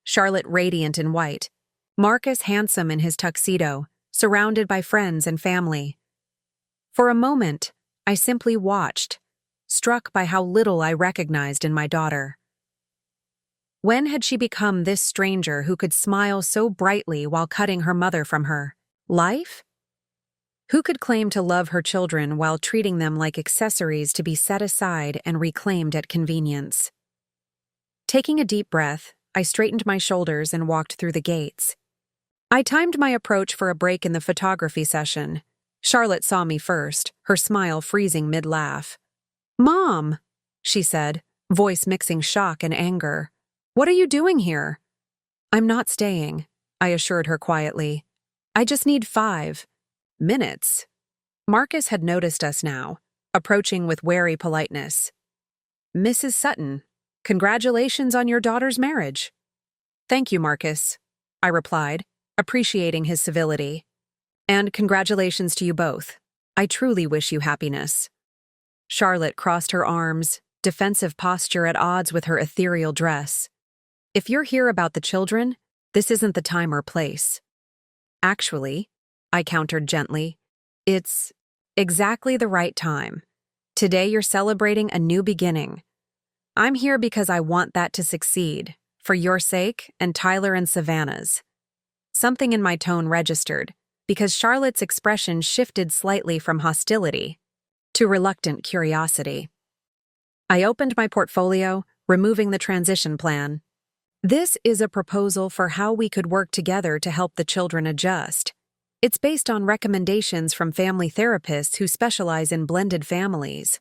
Charlotte radiant in white, Marcus handsome in his tuxedo, surrounded by friends and family. For a moment, I simply watched, struck by how little I recognized in my daughter. When had she become this stranger who could smile so brightly while cutting her mother from her? Life? Who could claim to love her children while treating them like accessories to be set aside and reclaimed at convenience? Taking a deep breath, I straightened my shoulders and walked through the gates. I timed my approach for a break in the photography session. Charlotte saw me first, her smile freezing mid-laugh. "Mom," she said, voice mixing shock and anger. "What are you doing here?" "I'm not staying," I assured her quietly. "I just need 5 minutes." Marcus had noticed us now, approaching with wary politeness. "Mrs. Sutton, congratulations on your daughter's marriage." "Thank you, Marcus," I replied, appreciating his civility. "And congratulations to you both. I truly wish you happiness." Charlotte crossed her arms, defensive posture at odds with her ethereal dress. "If you're here about the children, this isn't the time or place." "Actually," I countered gently, "it's exactly the right time. Today you're celebrating a new beginning. I'm here because I want that to succeed, for your sake and Tyler and Savannah's." Something in my tone registered, because Charlotte's expression shifted slightly from hostility to reluctant curiosity. I opened my portfolio, removing the transition plan. "This is a proposal for how we could work together to help the children adjust. It's based on recommendations from family therapists who specialize in blended families."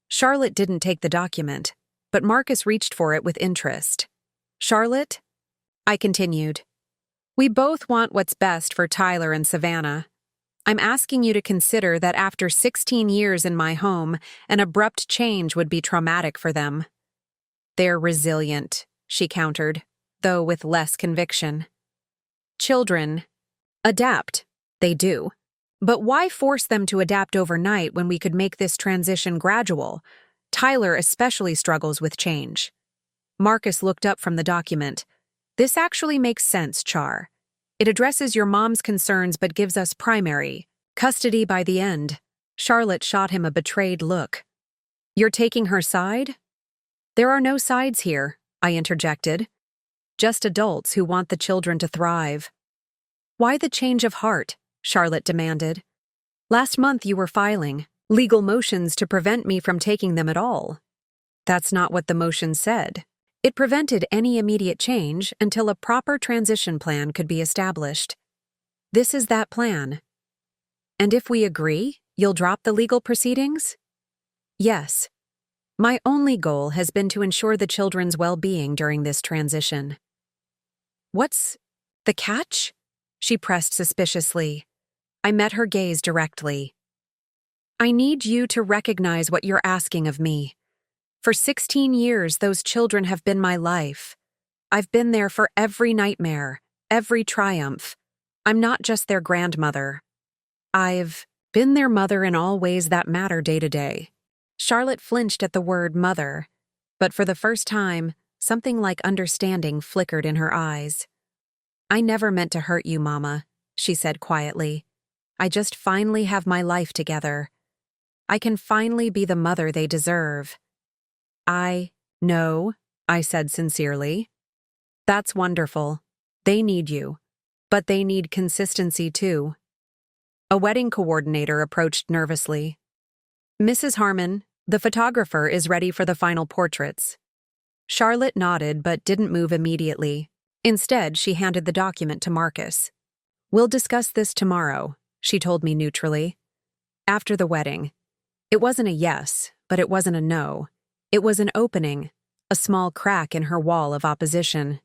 Charlotte didn't take the document, but Marcus reached for it with interest. "Charlotte," I continued, "we both want what's best for Tyler and Savannah. I'm asking you to consider that after 16 years in my home, an abrupt change would be traumatic for them." "They're resilient," she countered, though with less conviction. "Children adapt, they do. But why force them to adapt overnight when we could make this transition gradual? Tyler especially struggles with change." Marcus looked up from the document. "This actually makes sense, Char. It addresses your mom's concerns but gives us primary custody by the end." Charlotte shot him a betrayed look. "You're taking her side?" "There are no sides here," I interjected. "Just adults who want the children to thrive." "Why the change of heart?" Charlotte demanded. "Last month you were filing legal motions to prevent me from taking them at all." "That's not what the motion said. It prevented any immediate change until a proper transition plan could be established. This is that plan." "And if we agree, you'll drop the legal proceedings?" "Yes. My only goal has been to ensure the children's well-being during this transition." "What's the catch?" she pressed suspiciously. I met her gaze directly. "I need you to recognize what you're asking of me. For 16 years, those children have been my life. I've been there for every nightmare, every triumph. I'm not just their grandmother. I've been their mother in all ways that matter day to day." Charlotte flinched at the word mother, but for the first time, something like understanding flickered in her eyes. "I never meant to hurt you, Mama," she said quietly. "I just finally have my life together. I can finally be the mother they deserve." "I know," I said sincerely. "That's wonderful. They need you. But they need consistency too." A wedding coordinator approached nervously. "Mrs. Harmon, the photographer is ready for the final portraits." Charlotte nodded but didn't move immediately. Instead, she handed the document to Marcus. "We'll discuss this tomorrow," she told me neutrally. After the wedding. It wasn't a yes, but it wasn't a no. It was an opening, a small crack in her wall of opposition.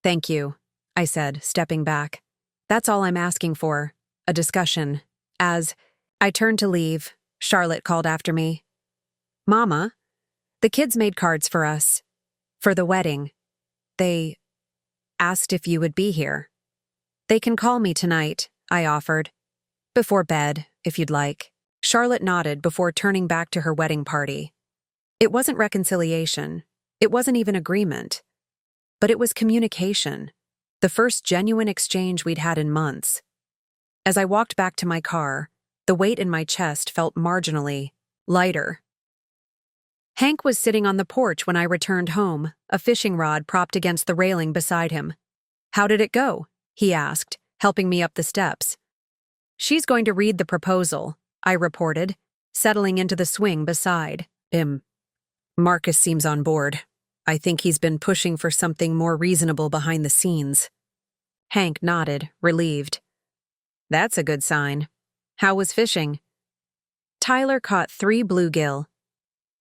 "Thank you," I said, stepping back. "That's all I'm asking for, a discussion." As I turned to leave, Charlotte called after me. "Mama, the kids made cards for us. For the wedding. They asked if you would be here." "They can call me tonight," I offered. "Before bed, if you'd like." Charlotte nodded before turning back to her wedding party. It wasn't reconciliation. It wasn't even agreement. But it was communication. The first genuine exchange we'd had in months. As I walked back to my car, the weight in my chest felt marginally lighter. Hank was sitting on the porch when I returned home, a fishing rod propped against the railing beside him. "How did it go?" he asked, helping me up the steps. "She's going to read the proposal," I reported, settling into the swing beside him. "Marcus seems on board. I think he's been pushing for something more reasonable behind the scenes." Hank nodded, relieved. "That's a good sign. How was fishing?" "Tyler caught 3 bluegill.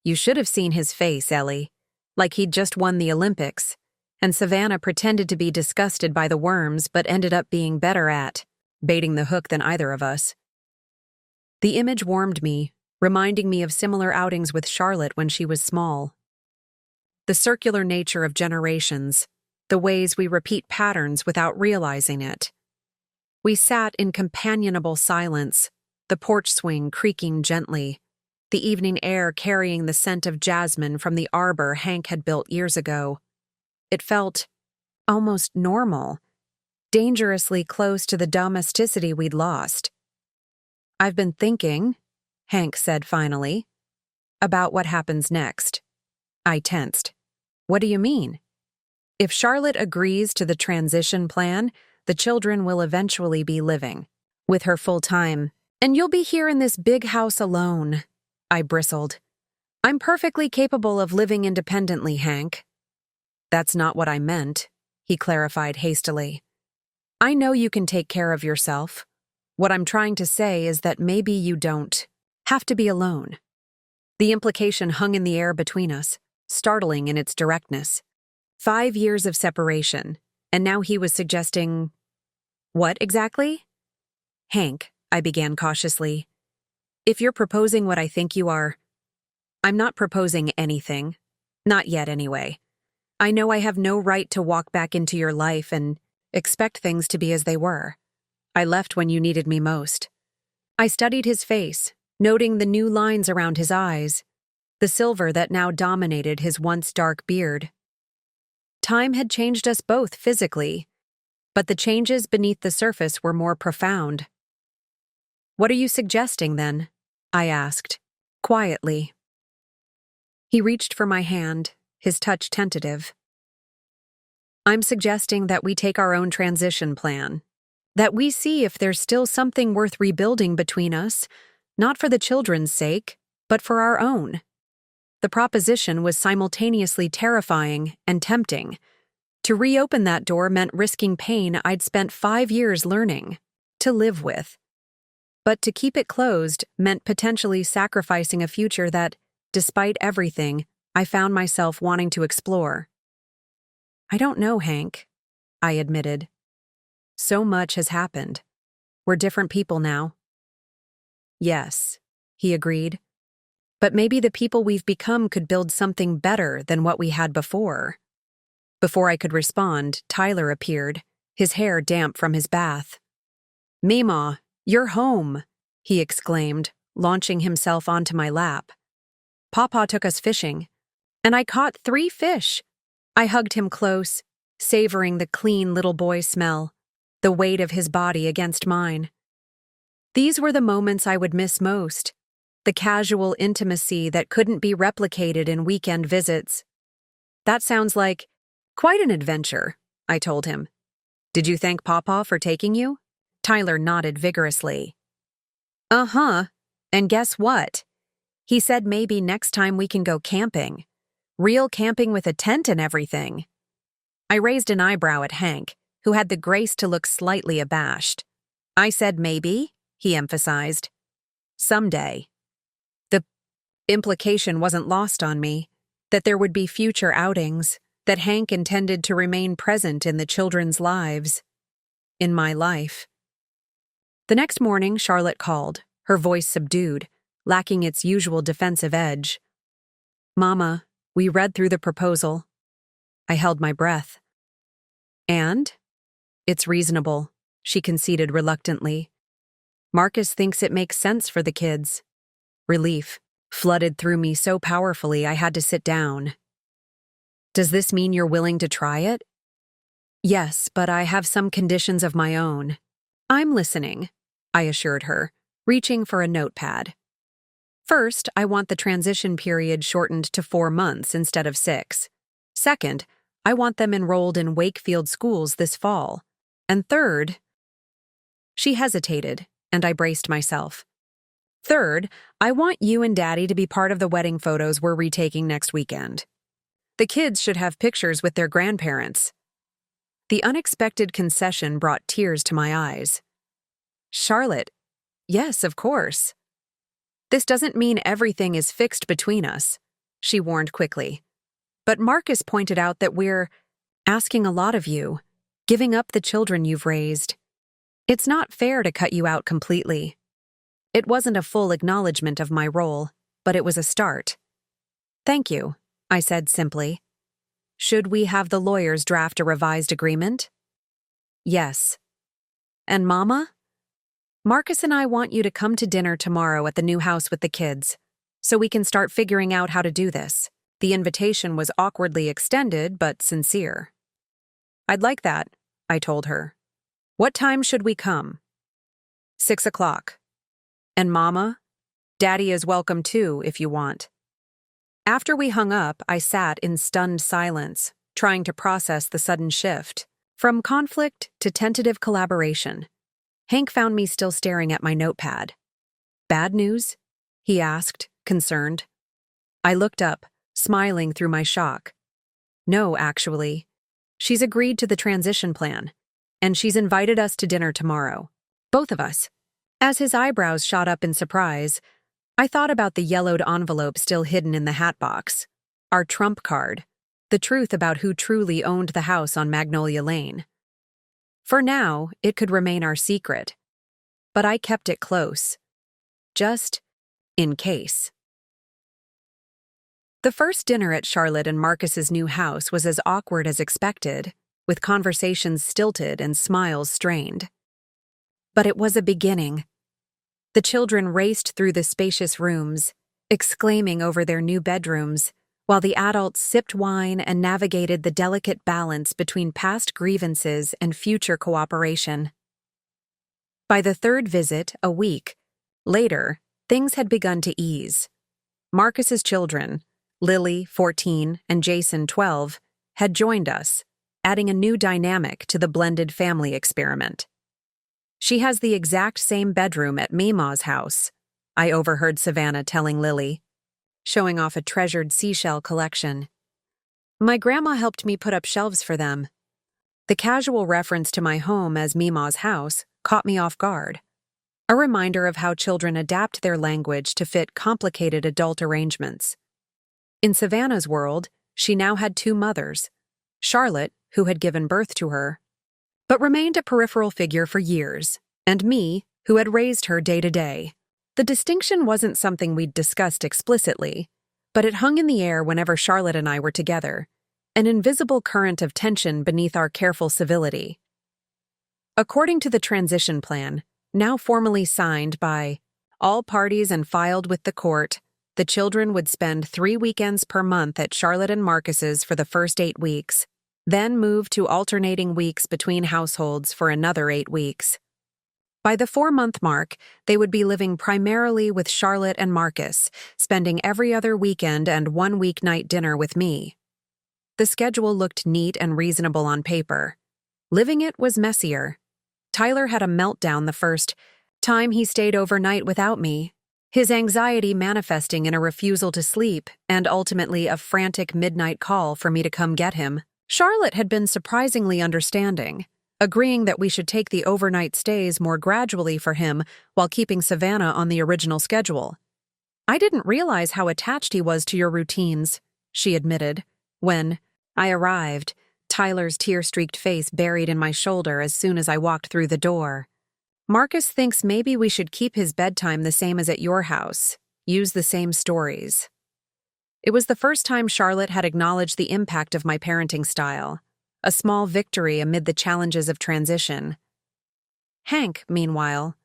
You should have seen his face, Ellie. Like he'd just won the Olympics. And Savannah pretended to be disgusted by the worms but ended up being better at baiting the hook than either of us." The image warmed me, reminding me of similar outings with Charlotte when she was small. The circular nature of generations, the ways we repeat patterns without realizing it. We sat in companionable silence, the porch swing creaking gently, the evening air carrying the scent of jasmine from the arbor Hank had built years ago. It felt almost normal, dangerously close to the domesticity we'd lost. "I've been thinking," Hank said finally, "about what happens next." I tensed. "What do you mean?" "If Charlotte agrees to the transition plan, the children will eventually be living with her full-time, and you'll be here in this big house alone." I bristled. "I'm perfectly capable of living independently, Hank." "That's not what I meant," he clarified hastily. "I know you can take care of yourself. What I'm trying to say is that maybe you don't have to be alone." The implication hung in the air between us, startling in its directness. 5 years of separation, and now he was suggesting… What exactly? "Hank," I began cautiously, "if you're proposing what I think you are, I'm not proposing anything. Not yet, anyway. I know I have no right to walk back into your life and expect things to be as they were. I left when you needed me most." I studied his face, noting the new lines around his eyes, the silver that now dominated his once dark beard. Time had changed us both physically, but the changes beneath the surface were more profound. "What are you suggesting, then?" I asked, quietly. He reached for my hand, his touch tentative. "I'm suggesting that we take our own transition plan. That we see if there's still something worth rebuilding between us, not for the children's sake, but for our own." The proposition was simultaneously terrifying and tempting. To reopen that door meant risking pain I'd spent 5 years learning to live with. But to keep it closed meant potentially sacrificing a future that, despite everything, I found myself wanting to explore. "I don't know, Hank," I admitted. "So much has happened. We're different people now." "Yes," he agreed. "But maybe the people we've become could build something better than what we had before." Before I could respond, Tyler appeared, his hair damp from his bath. "Meemaw, you're home," he exclaimed, launching himself onto my lap. Papa took us fishing, and I caught 3 fish. I hugged him close, savoring the clean little boy smell, the weight of his body against mine. These were the moments I would miss most, the casual intimacy that couldn't be replicated in weekend visits. That sounds like quite an adventure, I told him. Did you thank Papa for taking you? Tyler nodded vigorously. Uh-huh, and guess what? He said maybe next time we can go camping. Real camping with a tent and everything. I raised an eyebrow at Hank, who had the grace to look slightly abashed. I said maybe, he emphasized. Someday. The implication wasn't lost on me, that there would be future outings, that Hank intended to remain present in the children's lives. In my life. The next morning, Charlotte called, her voice subdued, lacking its usual defensive edge. Mama, we read through the proposal. I held my breath. And? It's reasonable, she conceded reluctantly. Marcus thinks it makes sense for the kids. Relief flooded through me so powerfully I had to sit down. Does this mean you're willing to try it? Yes, but I have some conditions of my own. I'm listening, I assured her, reaching for a notepad. First, I want the transition period shortened to 4 months instead of 6. Second, I want them enrolled in Wakefield schools this fall. And third, she hesitated, and I braced myself. Third, I want you and Daddy to be part of the wedding photos we're retaking next weekend. The kids should have pictures with their grandparents. The unexpected concession brought tears to my eyes. Charlotte, yes, of course. This doesn't mean everything is fixed between us, she warned quickly. But Marcus pointed out that we're asking a lot of you, giving up the children you've raised. It's not fair to cut you out completely. It wasn't a full acknowledgement of my role, but it was a start. Thank you, I said simply. Should we have the lawyers draft a revised agreement? Yes. And Mama? Marcus and I want you to come to dinner tomorrow at the new house with the kids, so we can start figuring out how to do this. The invitation was awkwardly extended, but sincere. I'd like that, I told her. What time should we come? 6 o'clock. And Mama? Daddy is welcome too, if you want. After we hung up, I sat in stunned silence, trying to process the sudden shift. From conflict to tentative collaboration. Hank found me still staring at my notepad. Bad news? He asked, concerned. I looked up, smiling through my shock. No, actually. She's agreed to the transition plan, and she's invited us to dinner tomorrow. Both of us. As his eyebrows shot up in surprise, I thought about the yellowed envelope still hidden in the hat box. Our trump card. The truth about who truly owned the house on Magnolia Lane. For now, it could remain our secret. But I kept it close. Just in case. The first dinner at Charlotte and Marcus's new house was as awkward as expected, with conversations stilted and smiles strained. But it was a beginning. The children raced through the spacious rooms, exclaiming over their new bedrooms, while the adults sipped wine and navigated the delicate balance between past grievances and future cooperation. By the third visit, a week later, things had begun to ease. Marcus's children, Lily, 14, and Jason, 12, had joined us, adding a new dynamic to the blended family experiment. She has the exact same bedroom at Mima's house, I overheard Savannah telling Lily, showing off a treasured seashell collection. My grandma helped me put up shelves for them. The casual reference to my home as Mima's house caught me off guard. A reminder of how children adapt their language to fit complicated adult arrangements. In Savannah's world, she now had 2 mothers, Charlotte, who had given birth to her, but remained a peripheral figure for years, and me, who had raised her day to day. The distinction wasn't something we'd discussed explicitly, but it hung in the air whenever Charlotte and I were together, an invisible current of tension beneath our careful civility. According to the transition plan, now formally signed by all parties and filed with the court, The children would spend 3 weekends per month at Charlotte and Marcus's for the first 8 weeks, then move to alternating weeks between households for another 8 weeks. By the 4-month mark, they would be living primarily with Charlotte and Marcus, spending every other weekend and 1 weeknight dinner with me. The schedule looked neat and reasonable on paper. Living it was messier. Tyler had a meltdown the first time he stayed overnight without me, his anxiety manifesting in a refusal to sleep and ultimately a frantic midnight call for me to come get him. Charlotte had been surprisingly understanding, agreeing that we should take the overnight stays more gradually for him while keeping Savannah on the original schedule. "I didn't realize how attached he was to your routines," she admitted, when I arrived, Tyler's tear-streaked face buried in my shoulder as soon as I walked through the door. "Marcus thinks maybe we should keep his bedtime the same as at your house, use the same stories." It was the first time Charlotte had acknowledged the impact of my parenting style, a small victory amid the challenges of transition. Hank, meanwhile,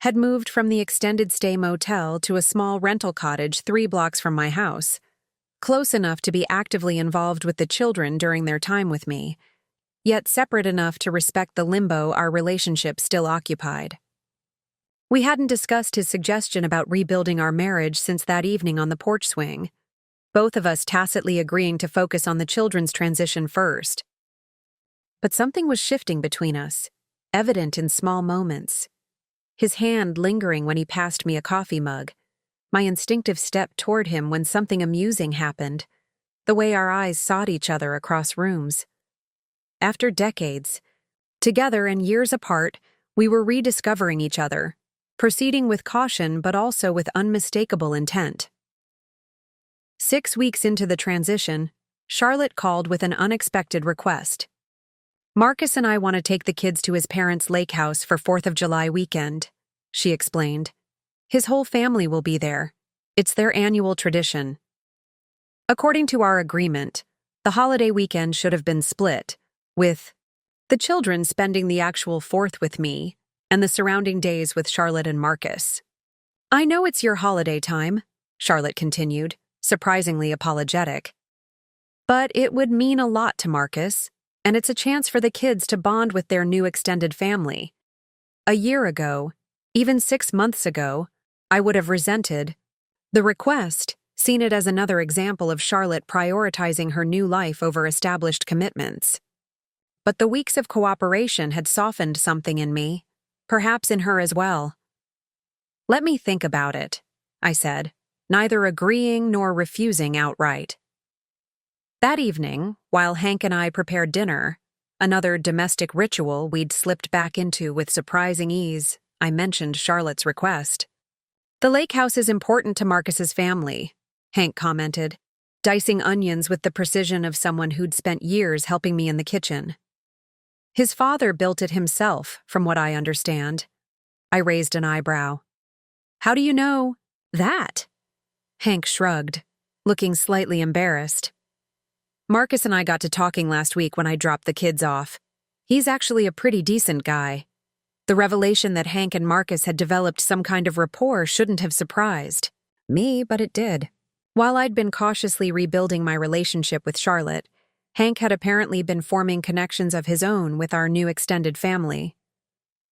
had moved from the extended stay motel to a small rental cottage 3 blocks from my house, close enough to be actively involved with the children during their time with me, yet separate enough to respect the limbo our relationship still occupied. We hadn't discussed his suggestion about rebuilding our marriage since that evening on the porch swing, both of us tacitly agreeing to focus on the children's transition first. But something was shifting between us, evident in small moments. His hand lingering when he passed me a coffee mug, my instinctive step toward him when something amusing happened, the way our eyes sought each other across rooms. After decades, together and years apart, we were rediscovering each other, proceeding with caution but also with unmistakable intent. 6 weeks into the transition, Charlotte called with an unexpected request. "Marcus and I want to take the kids to his parents' lake house for 4th of July weekend," she explained. "His whole family will be there. It's their annual tradition." According to our agreement, the holiday weekend should have been split, with the children spending the actual 4th with me and the surrounding days with Charlotte and Marcus. "I know it's your holiday time," Charlotte continued, surprisingly apologetic. "But it would mean a lot to Marcus, and it's a chance for the kids to bond with their new extended family. A year ago, even 6 months ago, I would have resented the request, seen it as another example of Charlotte prioritizing her new life over established commitments. But the weeks of cooperation had softened something in me, perhaps in her as well. "Let me think about it," I said, neither agreeing nor refusing outright. That evening, while Hank and I prepared dinner, another domestic ritual we'd slipped back into with surprising ease, I mentioned Charlotte's request. "The lake house is important to Marcus's family," Hank commented, dicing onions with the precision of someone who'd spent years helping me in the kitchen. "His father built it himself, from what I understand." I raised an eyebrow. "How do you know that?" Hank shrugged, looking slightly embarrassed. "Marcus and I got to talking last week when I dropped the kids off. He's actually a pretty decent guy. The revelation that Hank and Marcus had developed some kind of rapport shouldn't have surprised me, but it did. While I'd been cautiously rebuilding my relationship with Charlotte, Hank had apparently been forming connections of his own with our new extended family.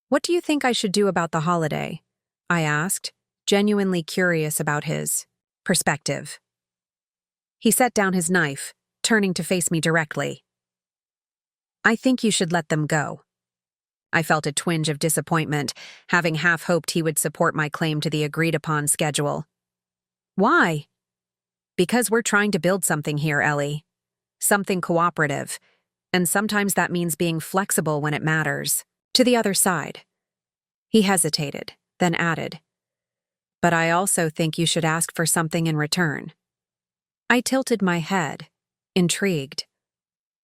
"What do you think I should do about the holiday?" I asked, genuinely curious about his perspective. He set down his knife, turning to face me directly. "I think you should let them go." I felt a twinge of disappointment, having half hoped he would support my claim to the agreed-upon schedule. "Why?" "Because we're trying to build something here, Ellie. Something cooperative, and sometimes that means being flexible when it matters. To the other side." He hesitated, then added, "But I also think you should ask for something in return." I tilted my head, intrigued.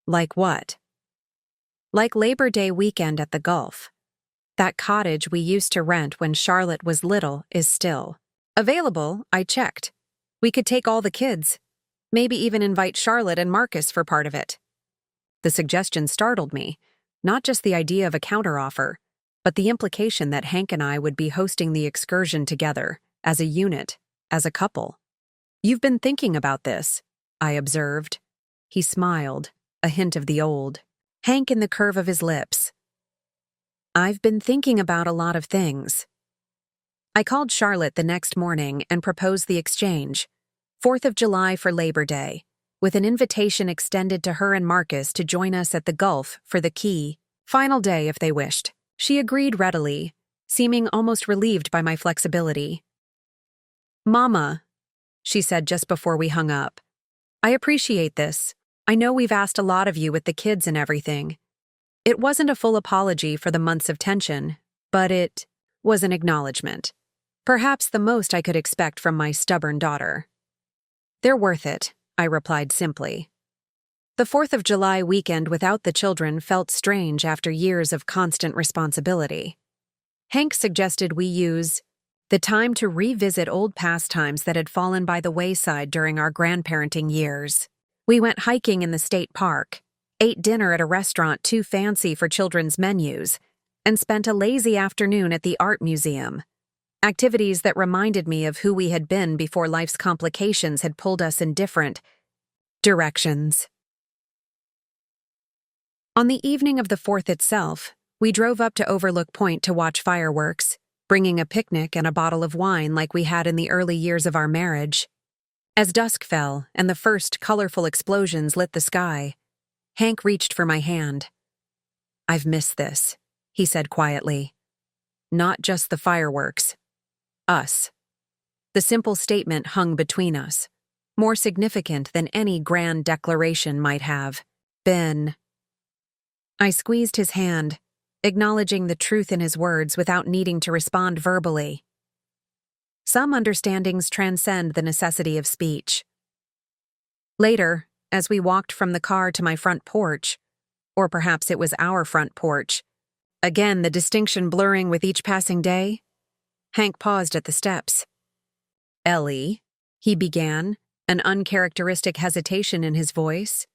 "Like what?" "Like Labor Day weekend at the Gulf. That cottage we used to rent when Charlotte was little is still available," I checked. "We could take all the kids. Maybe even invite Charlotte and Marcus for part of it." The suggestion startled me, not just the idea of a counteroffer, but the implication that Hank and I would be hosting the excursion together, as a unit, as a couple. You've been thinking about this, I observed. He smiled, a hint of the old. Hank in the curve of his lips. I've been thinking about a lot of things. I called Charlotte the next morning and proposed the exchange, 4th of July for Labor Day, with an invitation extended to her and Marcus to join us at the Gulf for the key, final day if they wished. She agreed readily, seeming almost relieved by my flexibility. Mama, she said just before we hung up, I appreciate this. I know we've asked a lot of you with the kids and everything. It wasn't a full apology for the months of tension, but it was an acknowledgement. Perhaps the most I could expect from my stubborn daughter. They're worth it, I replied simply. The 4th of July weekend without the children felt strange after years of constant responsibility. Hank suggested we use the time to revisit old pastimes that had fallen by the wayside during our grandparenting years. We went hiking in the state park, ate dinner at a restaurant too fancy for children's menus, and spent a lazy afternoon at the art museum. Activities that reminded me of who we had been before life's complications had pulled us in different directions. On the evening of the 4th itself, we drove up to Overlook Point to watch fireworks, bringing a picnic and a bottle of wine like we had in the early years of our marriage. As dusk fell and the first colorful explosions lit the sky, Hank reached for my hand. I've missed this, he said quietly. Not just the fireworks. Us. The simple statement hung between us, more significant than any grand declaration might have been. I squeezed his hand, acknowledging the truth in his words without needing to respond verbally. Some understandings transcend the necessity of speech. Later, as we walked from the car to my front porch, or perhaps it was our front porch, again the distinction blurring with each passing day, Hank paused at the steps. Ellie, he began, an uncharacteristic hesitation in his voice.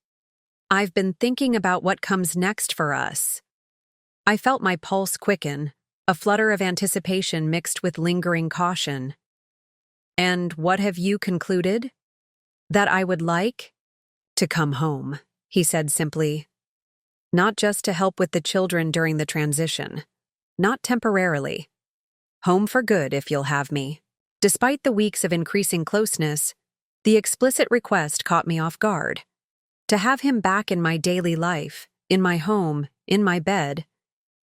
I've been thinking about what comes next for us. I felt my pulse quicken, a flutter of anticipation mixed with lingering caution. And what have you concluded? That I would like? To come home, he said simply. Not just to help with the children during the transition. Not temporarily. Home for good, if you'll have me. Despite the weeks of increasing closeness, the explicit request caught me off guard. To have him back in my daily life, in my home, in my bed,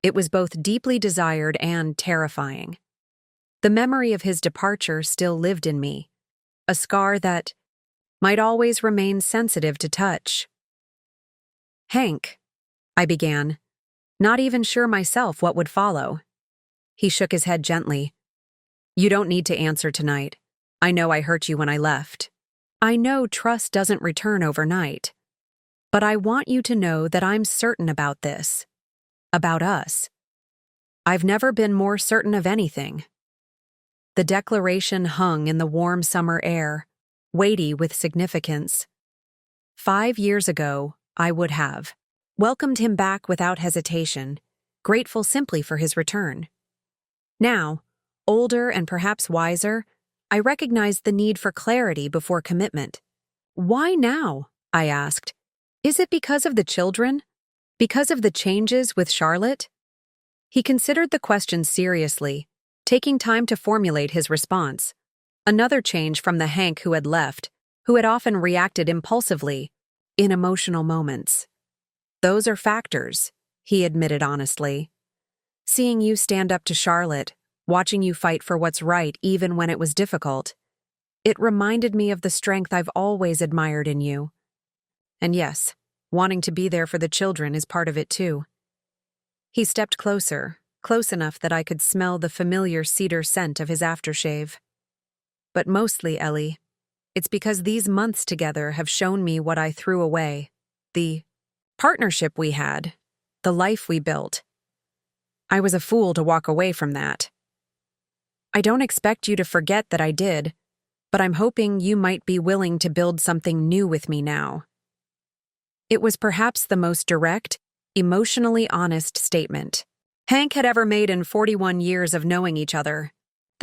it was both deeply desired and terrifying. The memory of his departure still lived in me, a scar that might always remain sensitive to touch. Hank, I began, not even sure myself what would follow. He shook his head gently. You don't need to answer tonight. I know I hurt you when I left. I know trust doesn't return overnight. But I want you to know that I'm certain about this. About us. I've never been more certain of anything. The declaration hung in the warm summer air, weighty with significance. 5 years ago, I would have welcomed him back without hesitation, grateful simply for his return. Now, older and perhaps wiser, I recognized the need for clarity before commitment. Why now? I asked. Is it because of the children? Because of the changes with Charlotte? He considered the question seriously, taking time to formulate his response. Another change from the Hank who had left, who had often reacted impulsively, in emotional moments. Those are factors, he admitted honestly. Seeing you stand up to Charlotte, watching you fight for what's right even when it was difficult, it reminded me of the strength I've always admired in you. And yes, wanting to be there for the children is part of it too. He stepped closer, close enough that I could smell the familiar cedar scent of his aftershave. But mostly, Ellie, it's because these months together have shown me what I threw away. The partnership we had, the life we built. I was a fool to walk away from that. I don't expect you to forget that I did, but I'm hoping you might be willing to build something new with me now. It was perhaps the most direct, emotionally honest statement Hank had ever made in 41 years of knowing each other.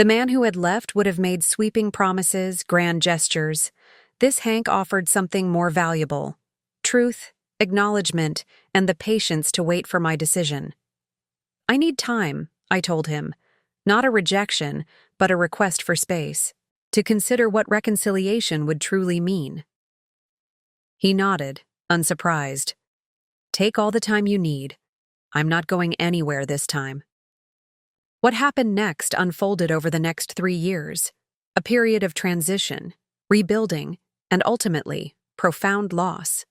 The man who had left would have made sweeping promises, grand gestures. This Hank offered something more valuable: truth, acknowledgement, and the patience to wait for my decision. "I need time," I told him. Not a rejection, but a request for space, to consider what reconciliation would truly mean. He nodded, unsurprised. "Take all the time you need. I'm not going anywhere this time." What happened next unfolded over the next 3 years, a period of transition, rebuilding, and ultimately, profound loss.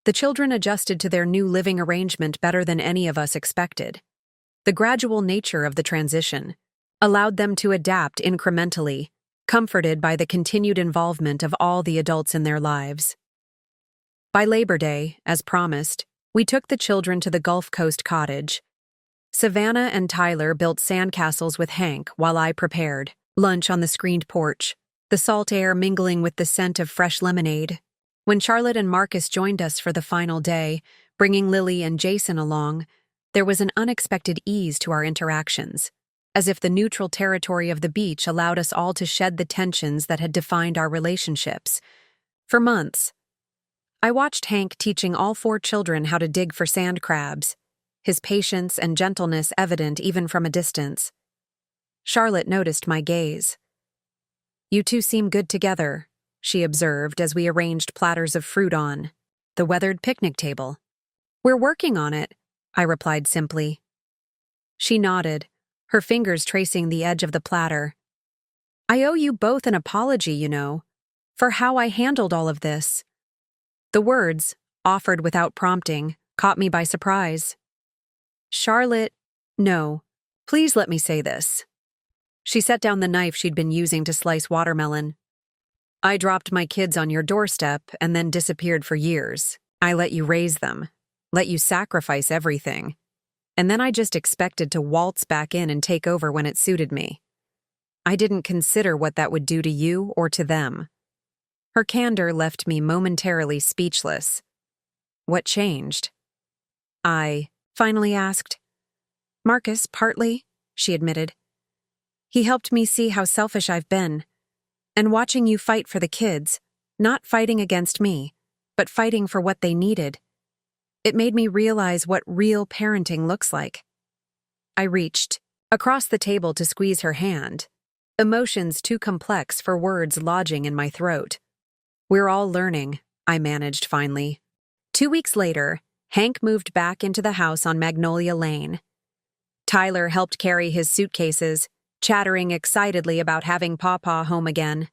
The children adjusted to their new living arrangement better than any of us expected. The gradual nature of the transition allowed them to adapt incrementally, comforted by the continued involvement of all the adults in their lives. By Labor Day, as promised, we took the children to the Gulf Coast cottage. Savannah and Tyler built sandcastles with Hank while I prepared lunch on the screened porch, the salt air mingling with the scent of fresh lemonade. When Charlotte and Marcus joined us for the final day, bringing Lily and Jason along, there was an unexpected ease to our interactions, as if the neutral territory of the beach allowed us all to shed the tensions that had defined our relationships. For months, I watched Hank teaching all 4 children how to dig for sand crabs, his patience and gentleness evident even from a distance. Charlotte noticed my gaze. "You two seem good together," she observed as we arranged platters of fruit on the weathered picnic table. "We're working on it," I replied simply. She nodded, her fingers tracing the edge of the platter. "I owe you both an apology, you know, for how I handled all of this." The words, offered without prompting, caught me by surprise. "Charlotte, no, please let me say this." She set down the knife she'd been using to slice watermelon. "I dropped my kids on your doorstep and then disappeared for years. I let you raise them, let you sacrifice everything. And then I just expected to waltz back in and take over when it suited me. I didn't consider what that would do to you or to them." Her candor left me momentarily speechless. "What changed?" I finally asked. "Marcus, partly," she admitted. "He helped me see how selfish I've been. And watching you fight for the kids, not fighting against me, but fighting for what they needed, it made me realize what real parenting looks like." I reached across the table to squeeze her hand, emotions too complex for words lodging in my throat. "We're all learning," I managed finally. 2 weeks later, Hank moved back into the house on Magnolia Lane. Tyler helped carry his suitcases, chattering excitedly about having Pawpaw home again.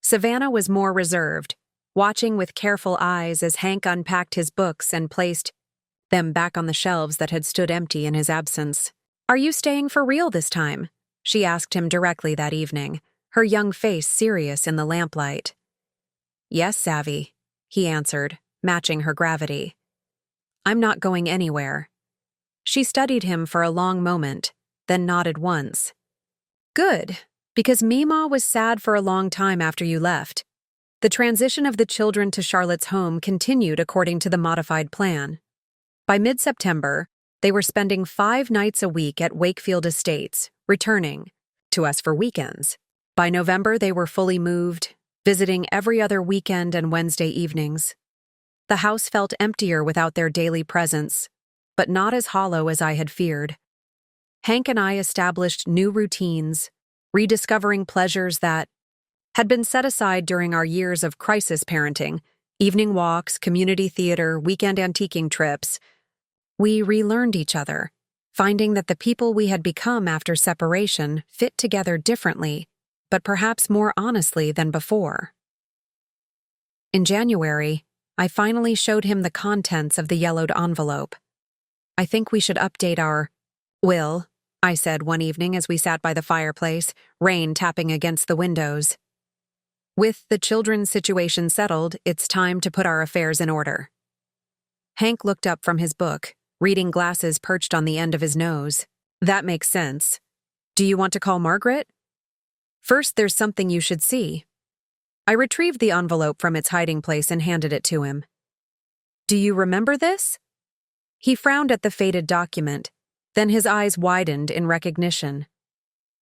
Savannah was more reserved, watching with careful eyes as Hank unpacked his books and placed them back on the shelves that had stood empty in his absence. "Are you staying for real this time?" she asked him directly that evening, her young face serious in the lamplight. "Yes, Savvy," he answered, matching her gravity. "I'm not going anywhere." She studied him for a long moment, then nodded once. "Good, because Meemaw was sad for a long time after you left." The transition of the children to Charlotte's home continued according to the modified plan. By mid-September, they were spending 5 nights a week at Wakefield Estates, returning to us for weekends. By November, they were fully moved, visiting every other weekend and Wednesday evenings. The house felt emptier without their daily presence, but not as hollow as I had feared. Hank and I established new routines, rediscovering pleasures that had been set aside during our years of crisis parenting: evening walks, community theater, weekend antiquing trips. We relearned each other, finding that the people we had become after separation fit together differently, but perhaps more honestly than before. In January, I finally showed him the contents of the yellowed envelope. "I think we should update our will," I said one evening as we sat by the fireplace, rain tapping against the windows. "With the children's situation settled, it's time to put our affairs in order." Hank looked up from his book, reading glasses perched on the end of his nose. "That makes sense. Do you want to call Margaret?" "First, there's something you should see." I retrieved the envelope from its hiding place and handed it to him. "Do you remember this?" He frowned at the faded document, then his eyes widened in recognition.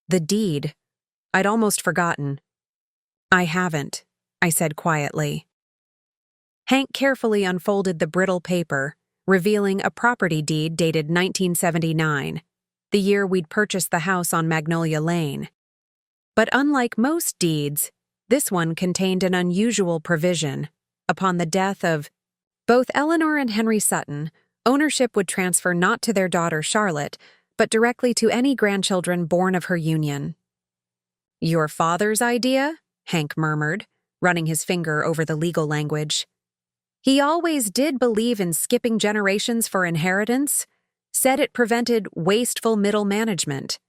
The deed. I'd almost forgotten. I haven't, I said quietly. Hank carefully unfolded the brittle paper, revealing a property deed dated 1979, the year we'd purchased the house on Magnolia Lane. But unlike most deeds, this one contained an unusual provision. Upon the death of both Eleanor and Henry Sutton, ownership would transfer not to their daughter Charlotte, but directly to any grandchildren born of her union. "Your father's idea?" Hank murmured, running his finger over the legal language. "He always did believe in skipping generations for inheritance, said it prevented wasteful middle management."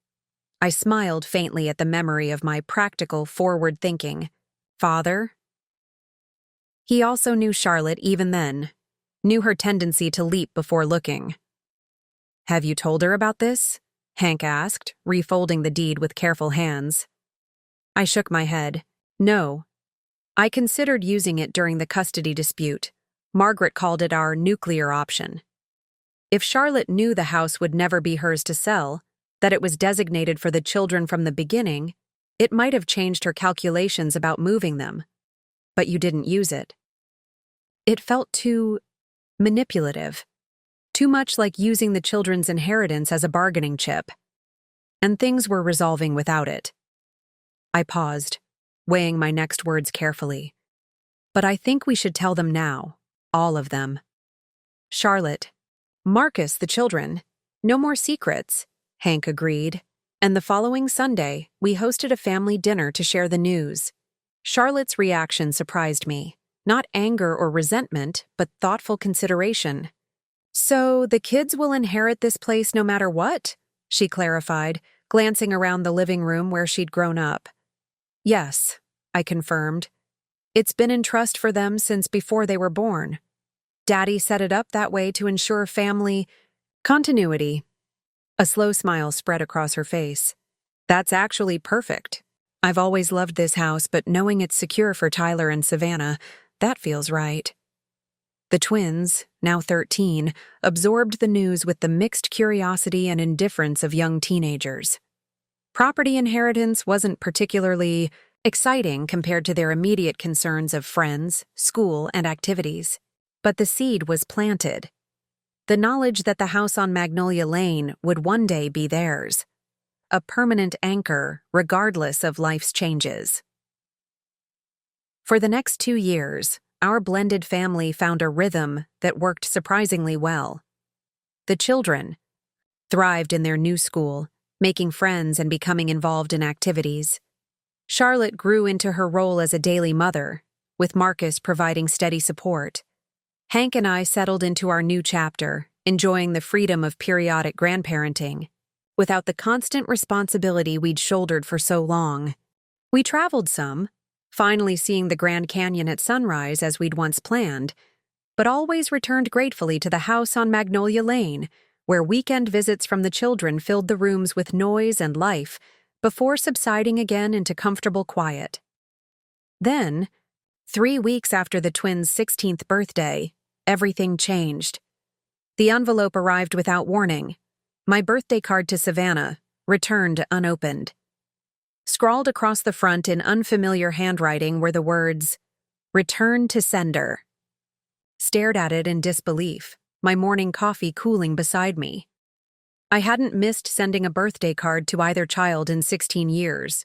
I smiled faintly at the memory of my practical, forward thinking father. He also knew Charlotte even then, knew her tendency to leap before looking. "Have you told her about this?" Hank asked, refolding the deed with careful hands. I shook my head. No. I considered using it during the custody dispute. Margaret called it our nuclear option. If Charlotte knew the house would never be hers to sell, that it was designated for the children from the beginning, it might have changed her calculations about moving them. But you didn't use it. It felt too manipulative, too much like using the children's inheritance as a bargaining chip. And things were resolving without it. I paused, weighing my next words carefully. But I think we should tell them now, all of them. Charlotte, Marcus, the children. No more secrets, Hank agreed. And the following Sunday, we hosted a family dinner to share the news. Charlotte's reaction surprised me. Not anger or resentment, but thoughtful consideration. "So the kids will inherit this place no matter what?" she clarified, glancing around the living room where she'd grown up. "Yes," I confirmed. "It's been in trust for them since before they were born. Daddy set it up that way to ensure family continuity." A slow smile spread across her face. "That's actually perfect. I've always loved this house, but knowing it's secure for Tyler and Savannah, that feels right." The twins, now 13, absorbed the news with the mixed curiosity and indifference of young teenagers. Property inheritance wasn't particularly exciting compared to their immediate concerns of friends, school, and activities. But the seed was planted. The knowledge that the house on Magnolia Lane would one day be theirs. A permanent anchor, regardless of life's changes. For the next 2 years, our blended family found a rhythm that worked surprisingly well. The children thrived in their new school, making friends and becoming involved in activities. Charlotte grew into her role as a daily mother, with Marcus providing steady support. Hank and I settled into our new chapter, enjoying the freedom of periodic grandparenting, without the constant responsibility we'd shouldered for so long. We traveled some, finally seeing the Grand Canyon at sunrise as we'd once planned, but always returned gratefully to the house on Magnolia Lane, where weekend visits from the children filled the rooms with noise and life before subsiding again into comfortable quiet. Then, 3 weeks after the twins' 16th birthday, everything changed. The envelope arrived without warning. My birthday card to Savannah, returned unopened. Scrawled across the front in unfamiliar handwriting were the words, "Return to sender." Stared at it in disbelief, my morning coffee cooling beside me. I hadn't missed sending a birthday card to either child in 16 years.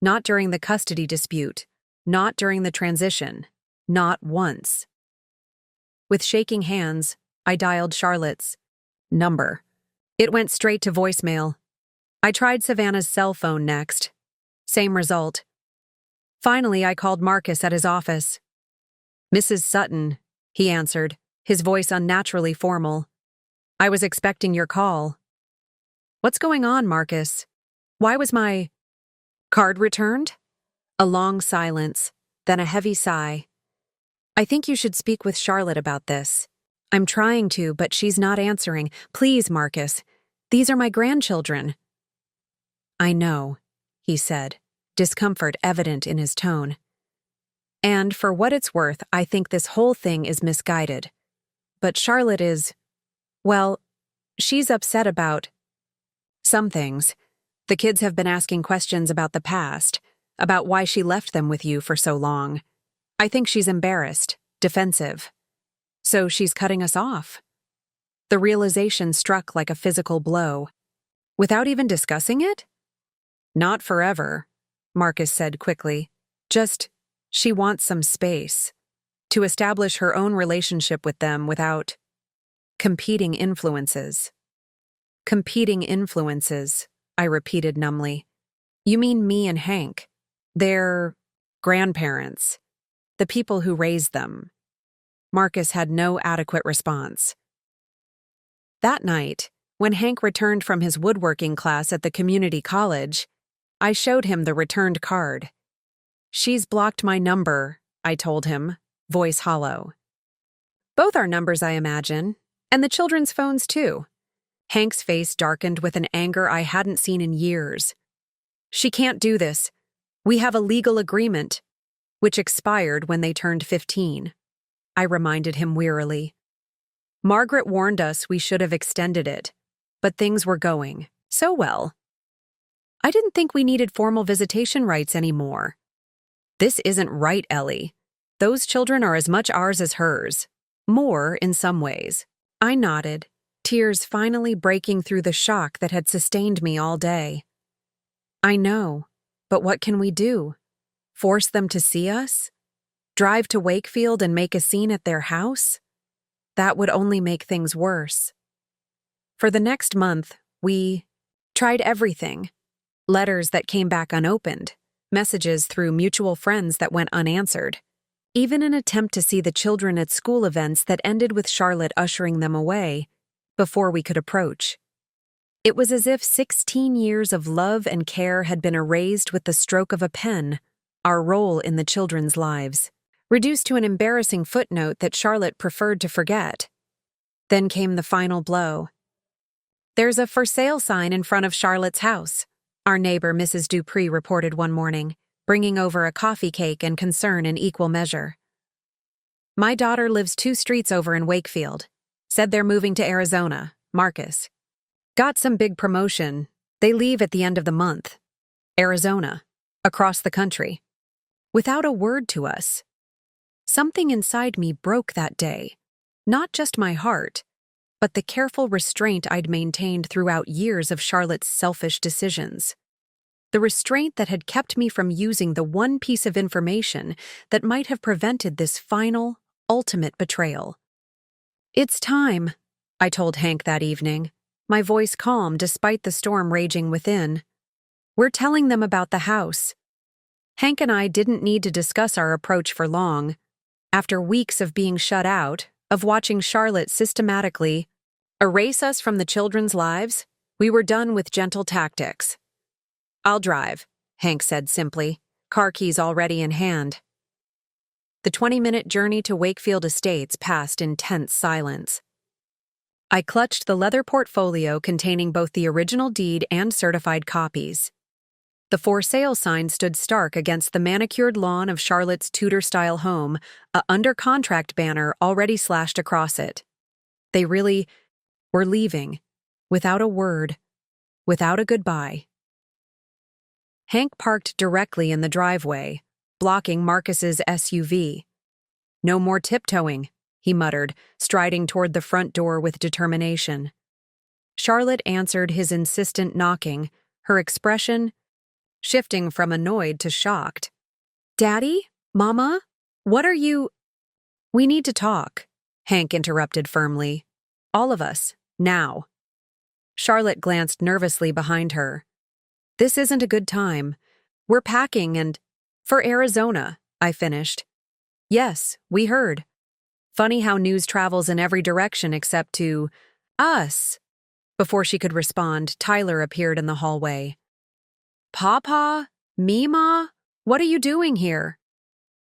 Not during the custody dispute, not during the transition, not once. With shaking hands, I dialed Charlotte's number. It went straight to voicemail. I tried Savannah's cell phone next. Same result. Finally, I called Marcus at his office. "Mrs. Sutton," he answered, his voice unnaturally formal. "I was expecting your call." "What's going on, Marcus? Why was my card returned?" A long silence, then a heavy sigh. "I think you should speak with Charlotte about this. I'm trying to, but she's not answering. Please, Marcus. These are my grandchildren." "I know," he said, discomfort evident in his tone. "And for what it's worth, I think this whole thing is misguided. But Charlotte is, well, she's upset about some things. The kids have been asking questions about the past, about why she left them with you for so long. I think she's embarrassed, defensive. So she's cutting us off. The realization struck like a physical blow. Without even discussing it? Not forever, Marcus said quickly. Just, she wants some space. To establish her own relationship with them without competing influences. Competing influences, I repeated numbly. You mean me and Hank? They're grandparents. The people who raised them. Marcus had no adequate response. That night, when Hank returned from his woodworking class at the community college, I showed him the returned card. She's blocked my number, I told him, voice hollow. Both our numbers, I imagine, and the children's phones too. Hank's face darkened with an anger I hadn't seen in years. She can't do this. We have a legal agreement, which expired when they turned 15. I reminded him wearily. Margaret warned us we should have extended it, but things were going so well. I didn't think we needed formal visitation rights anymore. This isn't right, Ellie. Those children are as much ours as hers. More in some ways. I nodded, tears finally breaking through the shock that had sustained me all day. I know, but what can we do? Force them to see us? Drive to Wakefield and make a scene at their house? That would only make things worse. For the next month, we tried everything. Letters that came back unopened, messages through mutual friends that went unanswered, even an attempt to see the children at school events that ended with Charlotte ushering them away before we could approach. It was as if 16 years of love and care had been erased with the stroke of a pen, our role in the children's lives, reduced to an embarrassing footnote that Charlotte preferred to forget. Then came the final blow. There's a for sale sign in front of Charlotte's house, our neighbor Mrs. Dupree reported one morning, bringing over a coffee cake and concern in equal measure. My daughter lives 2 streets over in Wakefield. Said they're moving to Arizona, Marcus. Got some big promotion. They leave at the end of the month. Arizona. Across the country. Without a word to us. Something inside me broke that day. Not just my heart, but the careful restraint I'd maintained throughout years of Charlotte's selfish decisions. The restraint that had kept me from using the one piece of information that might have prevented this final, ultimate betrayal. It's time, I told Hank that evening, my voice calm despite the storm raging within. We're telling them about the house. Hank and I didn't need to discuss our approach for long. After weeks of being shut out, of watching Charlotte systematically erase us from the children's lives, we were done with gentle tactics. I'll drive, Hank said simply, car keys already in hand. The 20-minute journey to Wakefield Estates passed in tense silence. I clutched the leather portfolio containing both the original deed and certified copies. The for sale sign stood stark against the manicured lawn of Charlotte's Tudor-style home, a under-contract banner already slashed across it. They really were leaving, without a word, without a goodbye. Hank parked directly in the driveway, blocking Marcus's SUV. No more tiptoeing, he muttered, striding toward the front door with determination. Charlotte answered his insistent knocking, her expression shifting from annoyed to shocked. Daddy? Mama? What are you— We need to talk, Hank interrupted firmly. All of us, now. Charlotte glanced nervously behind her. This isn't a good time. We're packing and— For Arizona, I finished. Yes, we heard. Funny how news travels in every direction except to us. Before she could respond, Tyler appeared in the hallway. Papa? Mima? What are you doing here?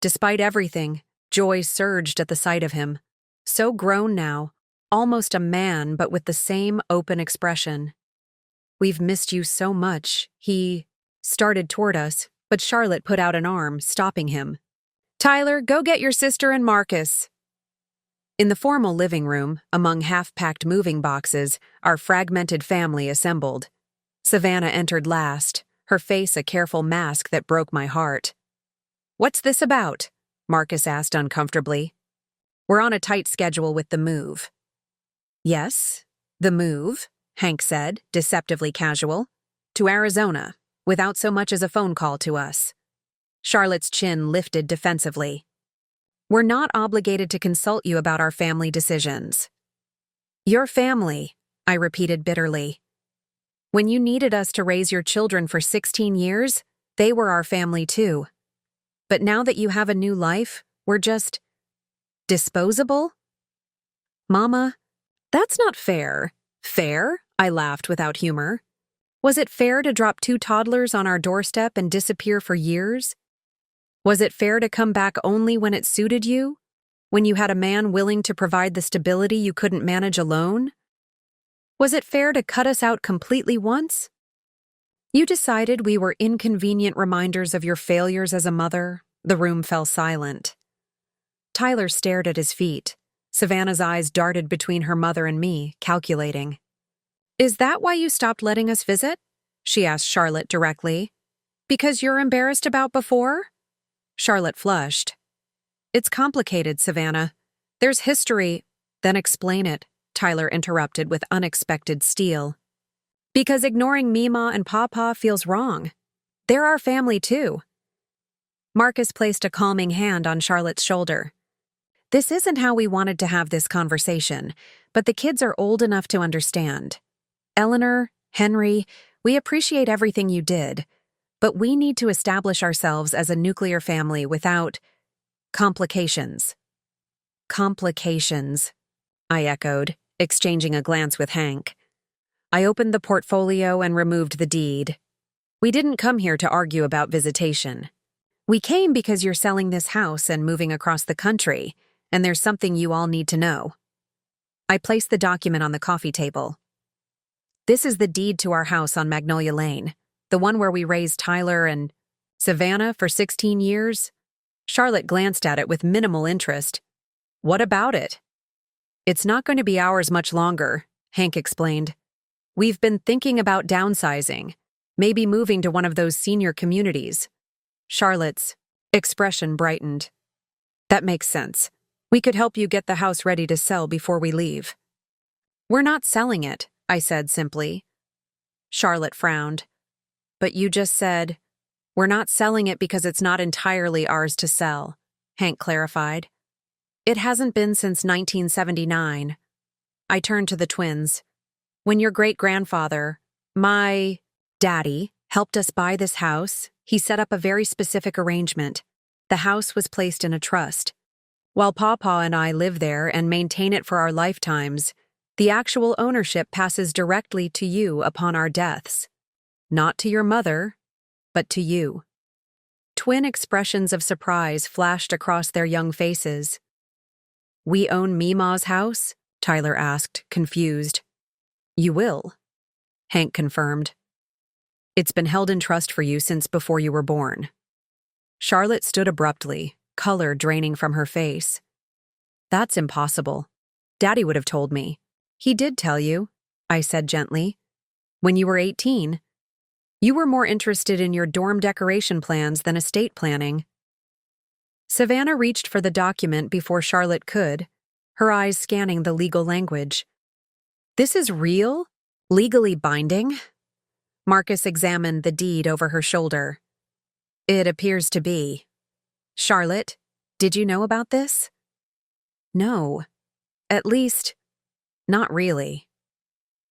Despite everything, joy surged at the sight of him. So grown now, almost a man but with the same open expression. We've missed you so much, he started toward us, but Charlotte put out an arm, stopping him. Tyler, go get your sister and Marcus. In the formal living room, among half-packed moving boxes, our fragmented family assembled. Savannah entered last, her face a careful mask that broke my heart. "What's this about?" Marcus asked uncomfortably. "We're on a tight schedule with the move." "Yes, the move," Hank said, deceptively casual. "To Arizona, without so much as a phone call to us." Charlotte's chin lifted defensively. "We're not obligated to consult you about our family decisions." "Your family," I repeated bitterly. "When you needed us to raise your children for 16 years, they were our family too. But now that you have a new life, we're just disposable?" "Mama, that's not fair." "Fair?" I laughed without humor. "Was it fair to drop 2 toddlers on our doorstep and disappear for years? Was it fair to come back only when it suited you? When you had a man willing to provide the stability you couldn't manage alone? Was it fair to cut us out completely once? You decided we were inconvenient reminders of your failures as a mother." The room fell silent. Tyler stared at his feet. Savannah's eyes darted between her mother and me, calculating. "Is that why you stopped letting us visit?" she asked Charlotte directly. "Because you're embarrassed about before?" Charlotte flushed. "It's complicated, Savannah. There's history." "Then explain it," Tyler interrupted with unexpected steel. "Because ignoring Mima and Papa feels wrong. They're our family too." Marcus placed a calming hand on Charlotte's shoulder. "This isn't how we wanted to have this conversation, but the kids are old enough to understand. Eleanor, Henry, we appreciate everything you did, but we need to establish ourselves as a nuclear family without complications." "Complications," I echoed, exchanging a glance with Hank. I opened the portfolio and removed the deed. "We didn't come here to argue about visitation. We came because you're selling this house and moving across the country, and there's something you all need to know." I placed the document on the coffee table. "This is the deed to our house on Magnolia Lane, the one where we raised Tyler and Savannah for 16 years. Charlotte glanced at it with minimal interest. "What about it?" "It's not going to be ours much longer," Hank explained. "We've been thinking about downsizing, maybe moving to one of those senior communities." Charlotte's expression brightened. "That makes sense. We could help you get the house ready to sell before we leave." "We're not selling it," I said simply. Charlotte frowned. "But you just said, 'We're not selling it because it's not entirely ours to sell,'" Hank clarified. "It hasn't been since 1979. I turned to the twins. "When your great-grandfather, my daddy, helped us buy this house, he set up a very specific arrangement. The house was placed in a trust. While Pawpaw and I live there and maintain it for our lifetimes, the actual ownership passes directly to you upon our deaths. Not to your mother, but to you." Twin expressions of surprise flashed across their young faces. "We own Mima's house?" Tyler asked, confused. "You will," Hank confirmed. "It's been held in trust for you since before you were born." Charlotte stood abruptly, color draining from her face. "That's impossible. Daddy would have told me." "He did tell you," I said gently. "When you were 18. You were more interested in your dorm decoration plans than estate planning." Savannah reached for the document before Charlotte could, her eyes scanning the legal language. "This is real? Legally binding?" Marcus examined the deed over her shoulder. "It appears to be." "Charlotte, did you know about this?" "No. At least, not really."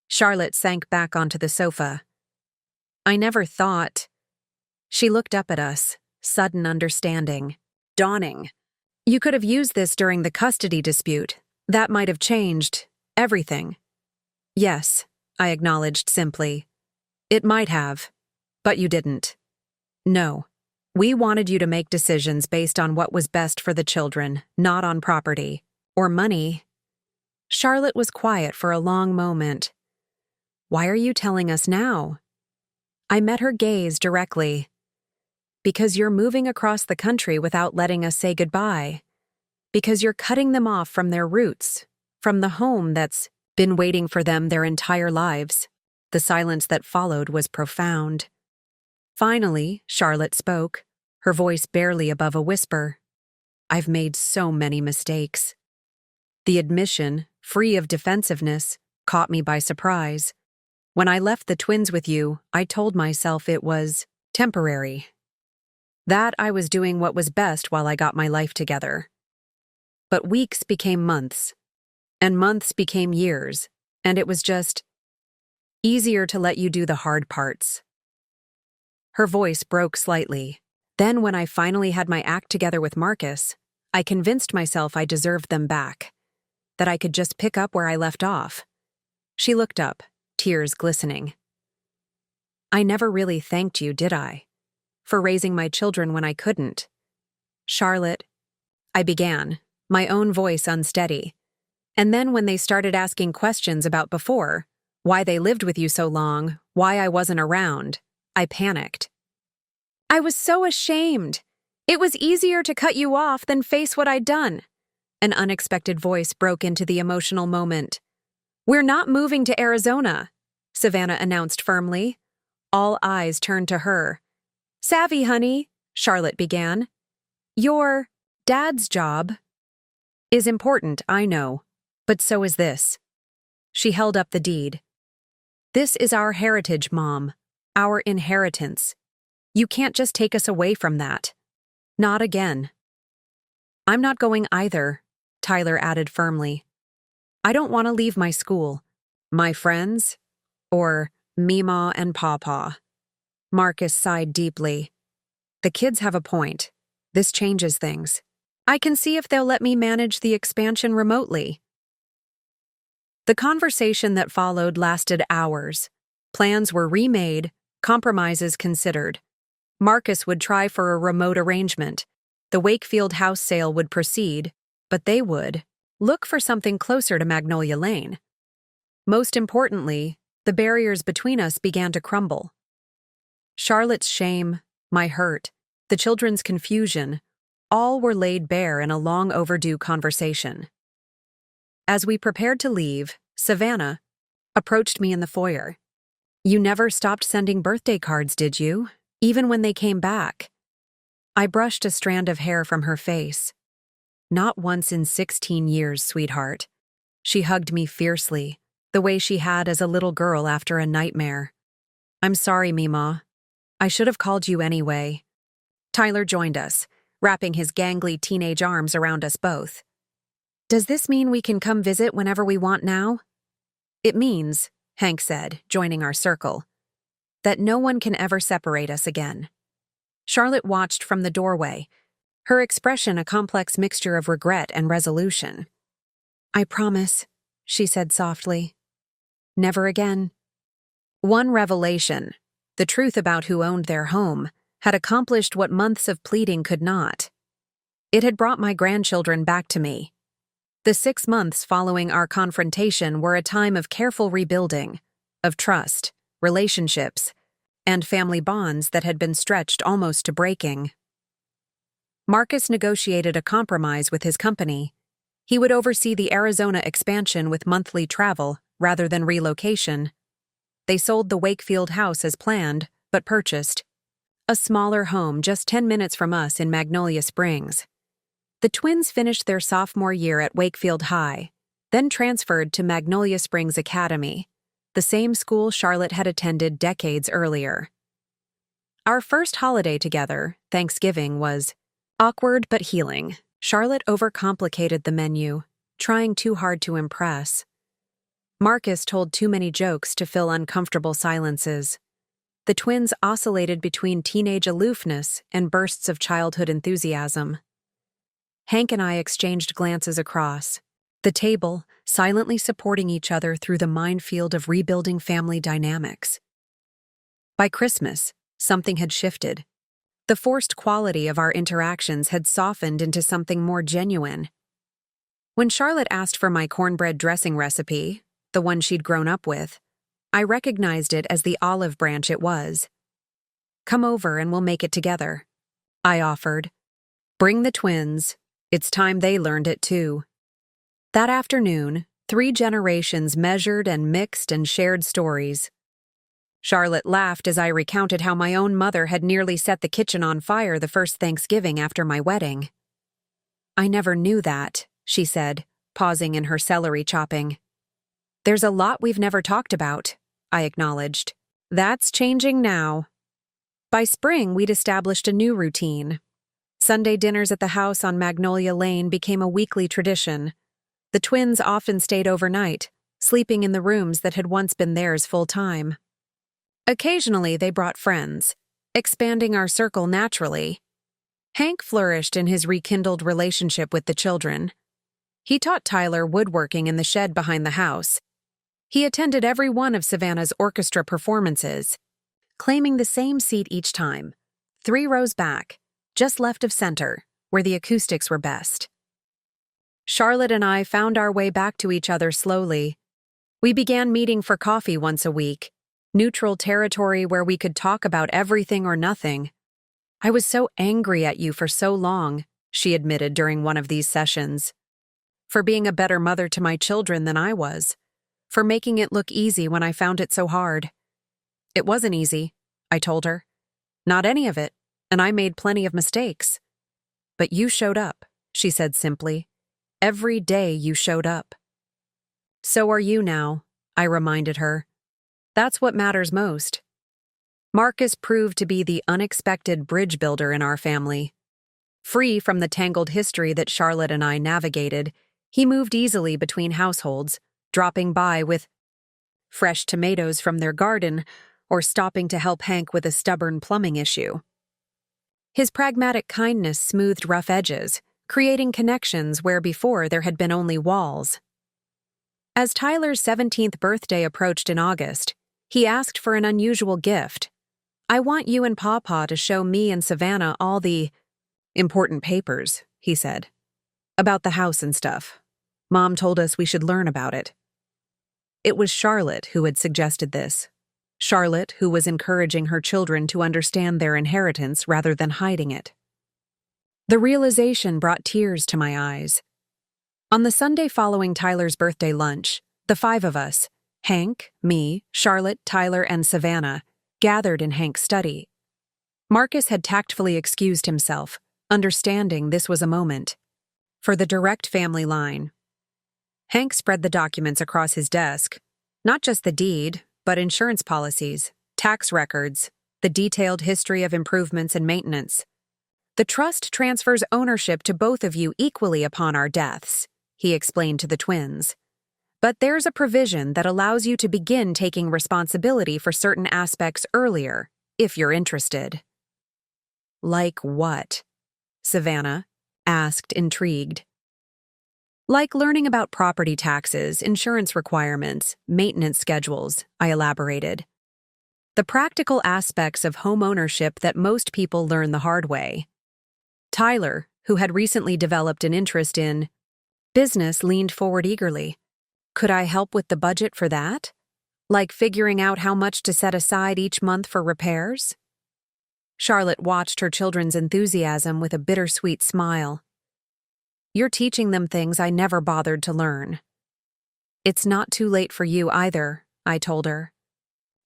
Charlotte sank back onto the sofa. "I never thought." She looked up at us, sudden understanding, dawning. "You could have used this during the custody dispute. That might have changed everything." "Yes," I acknowledged simply. "It might have, but you didn't." "No. We wanted you to make decisions based on what was best for the children, not on property or money." Charlotte was quiet for a long moment. "Why are you telling us now?" I met her gaze directly. "Because you're moving across the country without letting us say goodbye. Because you're cutting them off from their roots, from the home that's been waiting for them their entire lives." The silence that followed was profound. Finally, Charlotte spoke, her voice barely above a whisper. "I've made so many mistakes." The admission, free of defensiveness, caught me by surprise. When I left the twins with you, I told myself it was temporary. That I was doing what was best while I got my life together. But weeks became months, and months became years, and it was just easier to let you do the hard parts. Her voice broke slightly. Then when I finally had my act together with Marcus, I convinced myself I deserved them back, that I could just pick up where I left off. She looked up, tears glistening. "I never really thanked you, did I? For raising my children when I couldn't." "Charlotte," I began, my own voice unsteady. And then when they started asking questions about before, why they lived with you so long, why I wasn't around, I panicked. "I was so ashamed. It was easier to cut you off than face what I'd done." An unexpected voice broke into the emotional moment. "We're not moving to Arizona," Savannah announced firmly. All eyes turned to her. "Savvy, honey," Charlotte began. "Your dad's job is important, I know, but so is this." She held up the deed. "This is our heritage, Mom, our inheritance. You can't just take us away from that. Not again." "I'm not going either," Tyler added firmly. "I don't want to leave my school, my friends, or Meemaw and Pawpaw." Marcus sighed deeply. "The kids have a point. This changes things. I can see if they'll let me manage the expansion remotely." The conversation that followed lasted hours. Plans were remade, compromises considered. Marcus would try for a remote arrangement. The Wakefield house sale would proceed, but they would look for something closer to Magnolia Lane. Most importantly, the barriers between us began to crumble. Charlotte's shame, my hurt, the children's confusion, all were laid bare in a long overdue conversation. As we prepared to leave, Savannah approached me in the foyer. "You never stopped sending birthday cards, did you? Even when they came back?" I brushed a strand of hair from her face. "Not once in 16 years, sweetheart." She hugged me fiercely, the way she had as a little girl after a nightmare. "I'm sorry, Meemaw. I should have called you anyway." Tyler joined us, wrapping his gangly teenage arms around us both. "Does this mean we can come visit whenever we want now?" "It means," Hank said, joining our circle, "that no one can ever separate us again." Charlotte watched from the doorway, her expression a complex mixture of regret and resolution. "I promise," she said softly. "Never again." One revelation, the truth about who owned their home, had accomplished what months of pleading could not. It had brought my grandchildren back to me. The 6 months following our confrontation were a time of careful rebuilding, of trust, relationships, and family bonds that had been stretched almost to breaking. Marcus negotiated a compromise with his company. He would oversee the Arizona expansion with monthly travel rather than relocation. They sold the Wakefield house as planned, but purchased a smaller home just 10 minutes from us in Magnolia Springs. The twins finished their sophomore year at Wakefield High, then transferred to Magnolia Springs Academy, the same school Charlotte had attended decades earlier. Our first holiday together, Thanksgiving, was awkward but healing. Charlotte overcomplicated the menu, trying too hard to impress. Marcus told too many jokes to fill uncomfortable silences. The twins oscillated between teenage aloofness and bursts of childhood enthusiasm. Hank and I exchanged glances across the table, silently supporting each other through the minefield of rebuilding family dynamics. By Christmas, something had shifted. The forced quality of our interactions had softened into something more genuine. When Charlotte asked for my cornbread dressing recipe, the one she'd grown up with, I recognized it as the olive branch it was. "Come over and we'll make it together," I offered. "Bring the twins. It's time they learned it too." That afternoon, 3 generations measured and mixed and shared stories. Charlotte laughed as I recounted how my own mother had nearly set the kitchen on fire the first Thanksgiving after my wedding. I never knew that, she said, pausing in her celery chopping. There's a lot we've never talked about, I acknowledged. That's changing now. By spring, we'd established a new routine. Sunday dinners at the house on Magnolia Lane became a weekly tradition. The twins often stayed overnight, sleeping in the rooms that had once been theirs full-time. Occasionally, they brought friends, expanding our circle naturally. Hank flourished in his rekindled relationship with the children. He taught Tyler woodworking in the shed behind the house. He attended every one of Savannah's orchestra performances, claiming the same seat each time, 3 rows back, just left of center, where the acoustics were best. Charlotte and I found our way back to each other slowly. We began meeting for coffee once a week, neutral territory where we could talk about everything or nothing. I was so angry at you for so long, she admitted during one of these sessions. For being a better mother to my children than I was. For making it look easy when I found it so hard. It wasn't easy, I told her. Not any of it, and I made plenty of mistakes. But you showed up, she said simply. Every day you showed up. So are you now, I reminded her. That's what matters most. Marcus proved to be the unexpected bridge builder in our family. Free from the tangled history that Charlotte and I navigated, he moved easily between households, dropping by with fresh tomatoes from their garden or stopping to help Hank with a stubborn plumbing issue. His pragmatic kindness smoothed rough edges, creating connections where before there had been only walls. As Tyler's 17th birthday approached in August, he asked for an unusual gift. I want you and Pawpaw to show me and Savannah all the important papers, he said. About the house and stuff. Mom told us we should learn about it. It was Charlotte who had suggested this. Charlotte who was encouraging her children to understand their inheritance rather than hiding it. The realization brought tears to my eyes. On the Sunday following Tyler's birthday lunch, the 5 of us, Hank, me, Charlotte, Tyler, and Savannah, gathered in Hank's study. Marcus had tactfully excused himself, understanding this was a moment for the direct family line. Hank spread the documents across his desk, not just the deed, but insurance policies, tax records, the detailed history of improvements and maintenance. The trust transfers ownership to both of you equally upon our deaths, he explained to the twins. But there's a provision that allows you to begin taking responsibility for certain aspects earlier, if you're interested. Like what? Savannah asked, intrigued. Like learning about property taxes, insurance requirements, maintenance schedules, I elaborated. The practical aspects of home ownership that most people learn the hard way. Tyler, who had recently developed an interest in business, leaned forward eagerly. Could I help with the budget for that? Like figuring out how much to set aside each month for repairs? Charlotte watched her children's enthusiasm with a bittersweet smile. You're teaching them things I never bothered to learn. It's not too late for you either, I told her.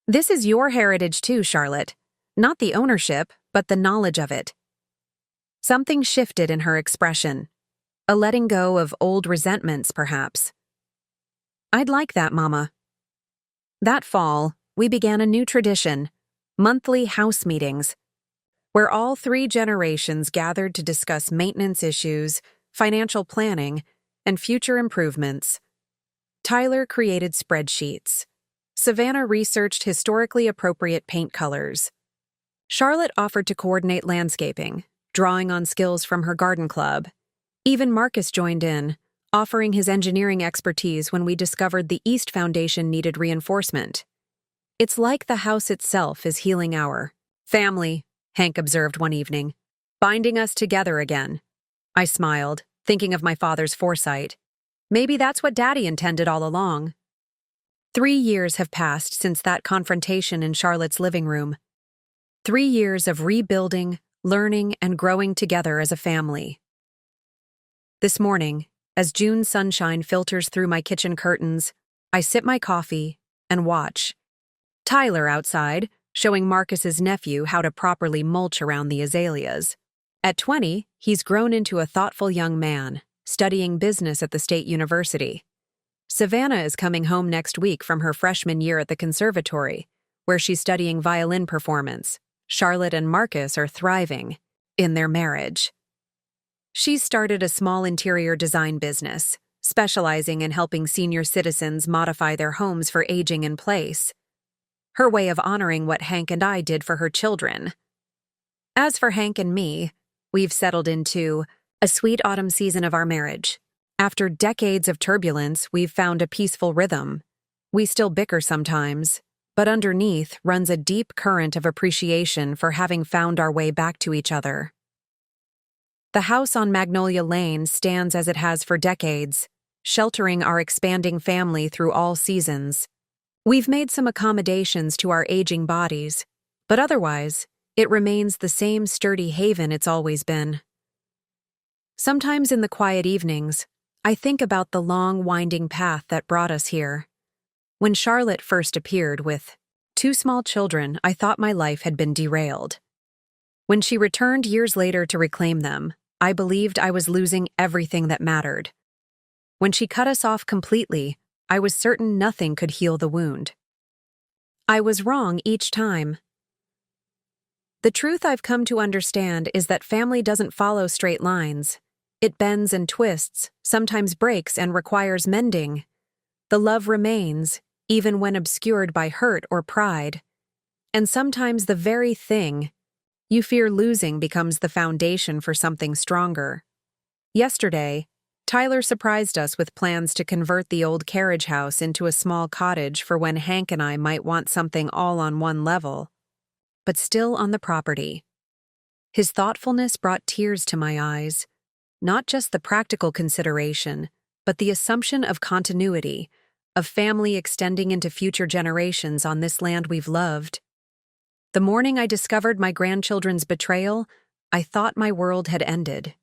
This is your heritage too, Charlotte. Not the ownership, but the knowledge of it. Something shifted in her expression. A letting go of old resentments, perhaps. I'd like that, Mama. That fall, we began a new tradition, monthly house meetings, where all 3 generations gathered to discuss maintenance issues, financial planning, and future improvements. Tyler created spreadsheets. Savannah researched historically appropriate paint colors. Charlotte offered to coordinate landscaping, drawing on skills from her garden club. Even Marcus joined in, offering his engineering expertise when we discovered the East Foundation needed reinforcement. It's like the house itself is healing our family, Hank observed one evening, binding us together again. I smiled, thinking of my father's foresight. Maybe that's what Daddy intended all along. 3 years have passed since that confrontation in Charlotte's living room. 3 years of rebuilding, learning, and growing together as a family. This morning, as June sunshine filters through my kitchen curtains, I sip my coffee and watch. Tyler outside, showing Marcus's nephew how to properly mulch around the azaleas. At 20, he's grown into a thoughtful young man, studying business at the state university. Savannah is coming home next week from her freshman year at the conservatory, where she's studying violin performance. Charlotte and Marcus are thriving in their marriage. She's started a small interior design business, specializing in helping senior citizens modify their homes for aging in place. Her way of honoring what Hank and I did for her children. As for Hank and me, we've settled into a sweet autumn season of our marriage. After decades of turbulence, we've found a peaceful rhythm. We still bicker sometimes, but underneath runs a deep current of appreciation for having found our way back to each other. The house on Magnolia Lane stands as it has for decades, sheltering our expanding family through all seasons. We've made some accommodations to our aging bodies, but otherwise, it remains the same sturdy haven it's always been. Sometimes in the quiet evenings, I think about the long, winding path that brought us here. When Charlotte first appeared with 2 small children, I thought my life had been derailed. When she returned years later to reclaim them, I believed I was losing everything that mattered. When she cut us off completely, I was certain nothing could heal the wound. I was wrong each time. The truth I've come to understand is that family doesn't follow straight lines. It bends and twists, sometimes breaks and requires mending. The love remains, even when obscured by hurt or pride. And sometimes the very thing you fear losing becomes the foundation for something stronger. Yesterday, Tyler surprised us with plans to convert the old carriage house into a small cottage for when Hank and I might want something all on one level, but still on the property. His thoughtfulness brought tears to my eyes, not just the practical consideration, but the assumption of continuity, of family extending into future generations on this land we've loved. The morning I discovered my grandchildren's betrayal, I thought my world had ended.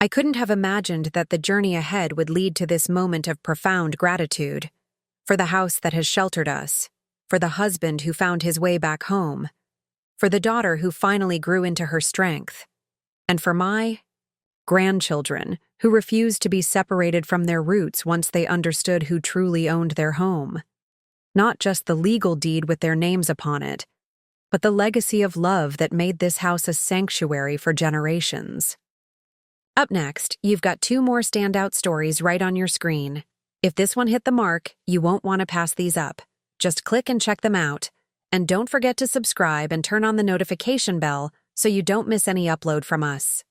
I couldn't have imagined that the journey ahead would lead to this moment of profound gratitude, for the house that has sheltered us, for the husband who found his way back home, for the daughter who finally grew into her strength, and for my grandchildren who refused to be separated from their roots once they understood who truly owned their home. Not just the legal deed with their names upon it, but the legacy of love that made this house a sanctuary for generations. Up next, you've got 2 more standout stories right on your screen. If this one hit the mark, you won't want to pass these up. Just click and check them out. And don't forget to subscribe and turn on the notification bell so you don't miss any upload from us.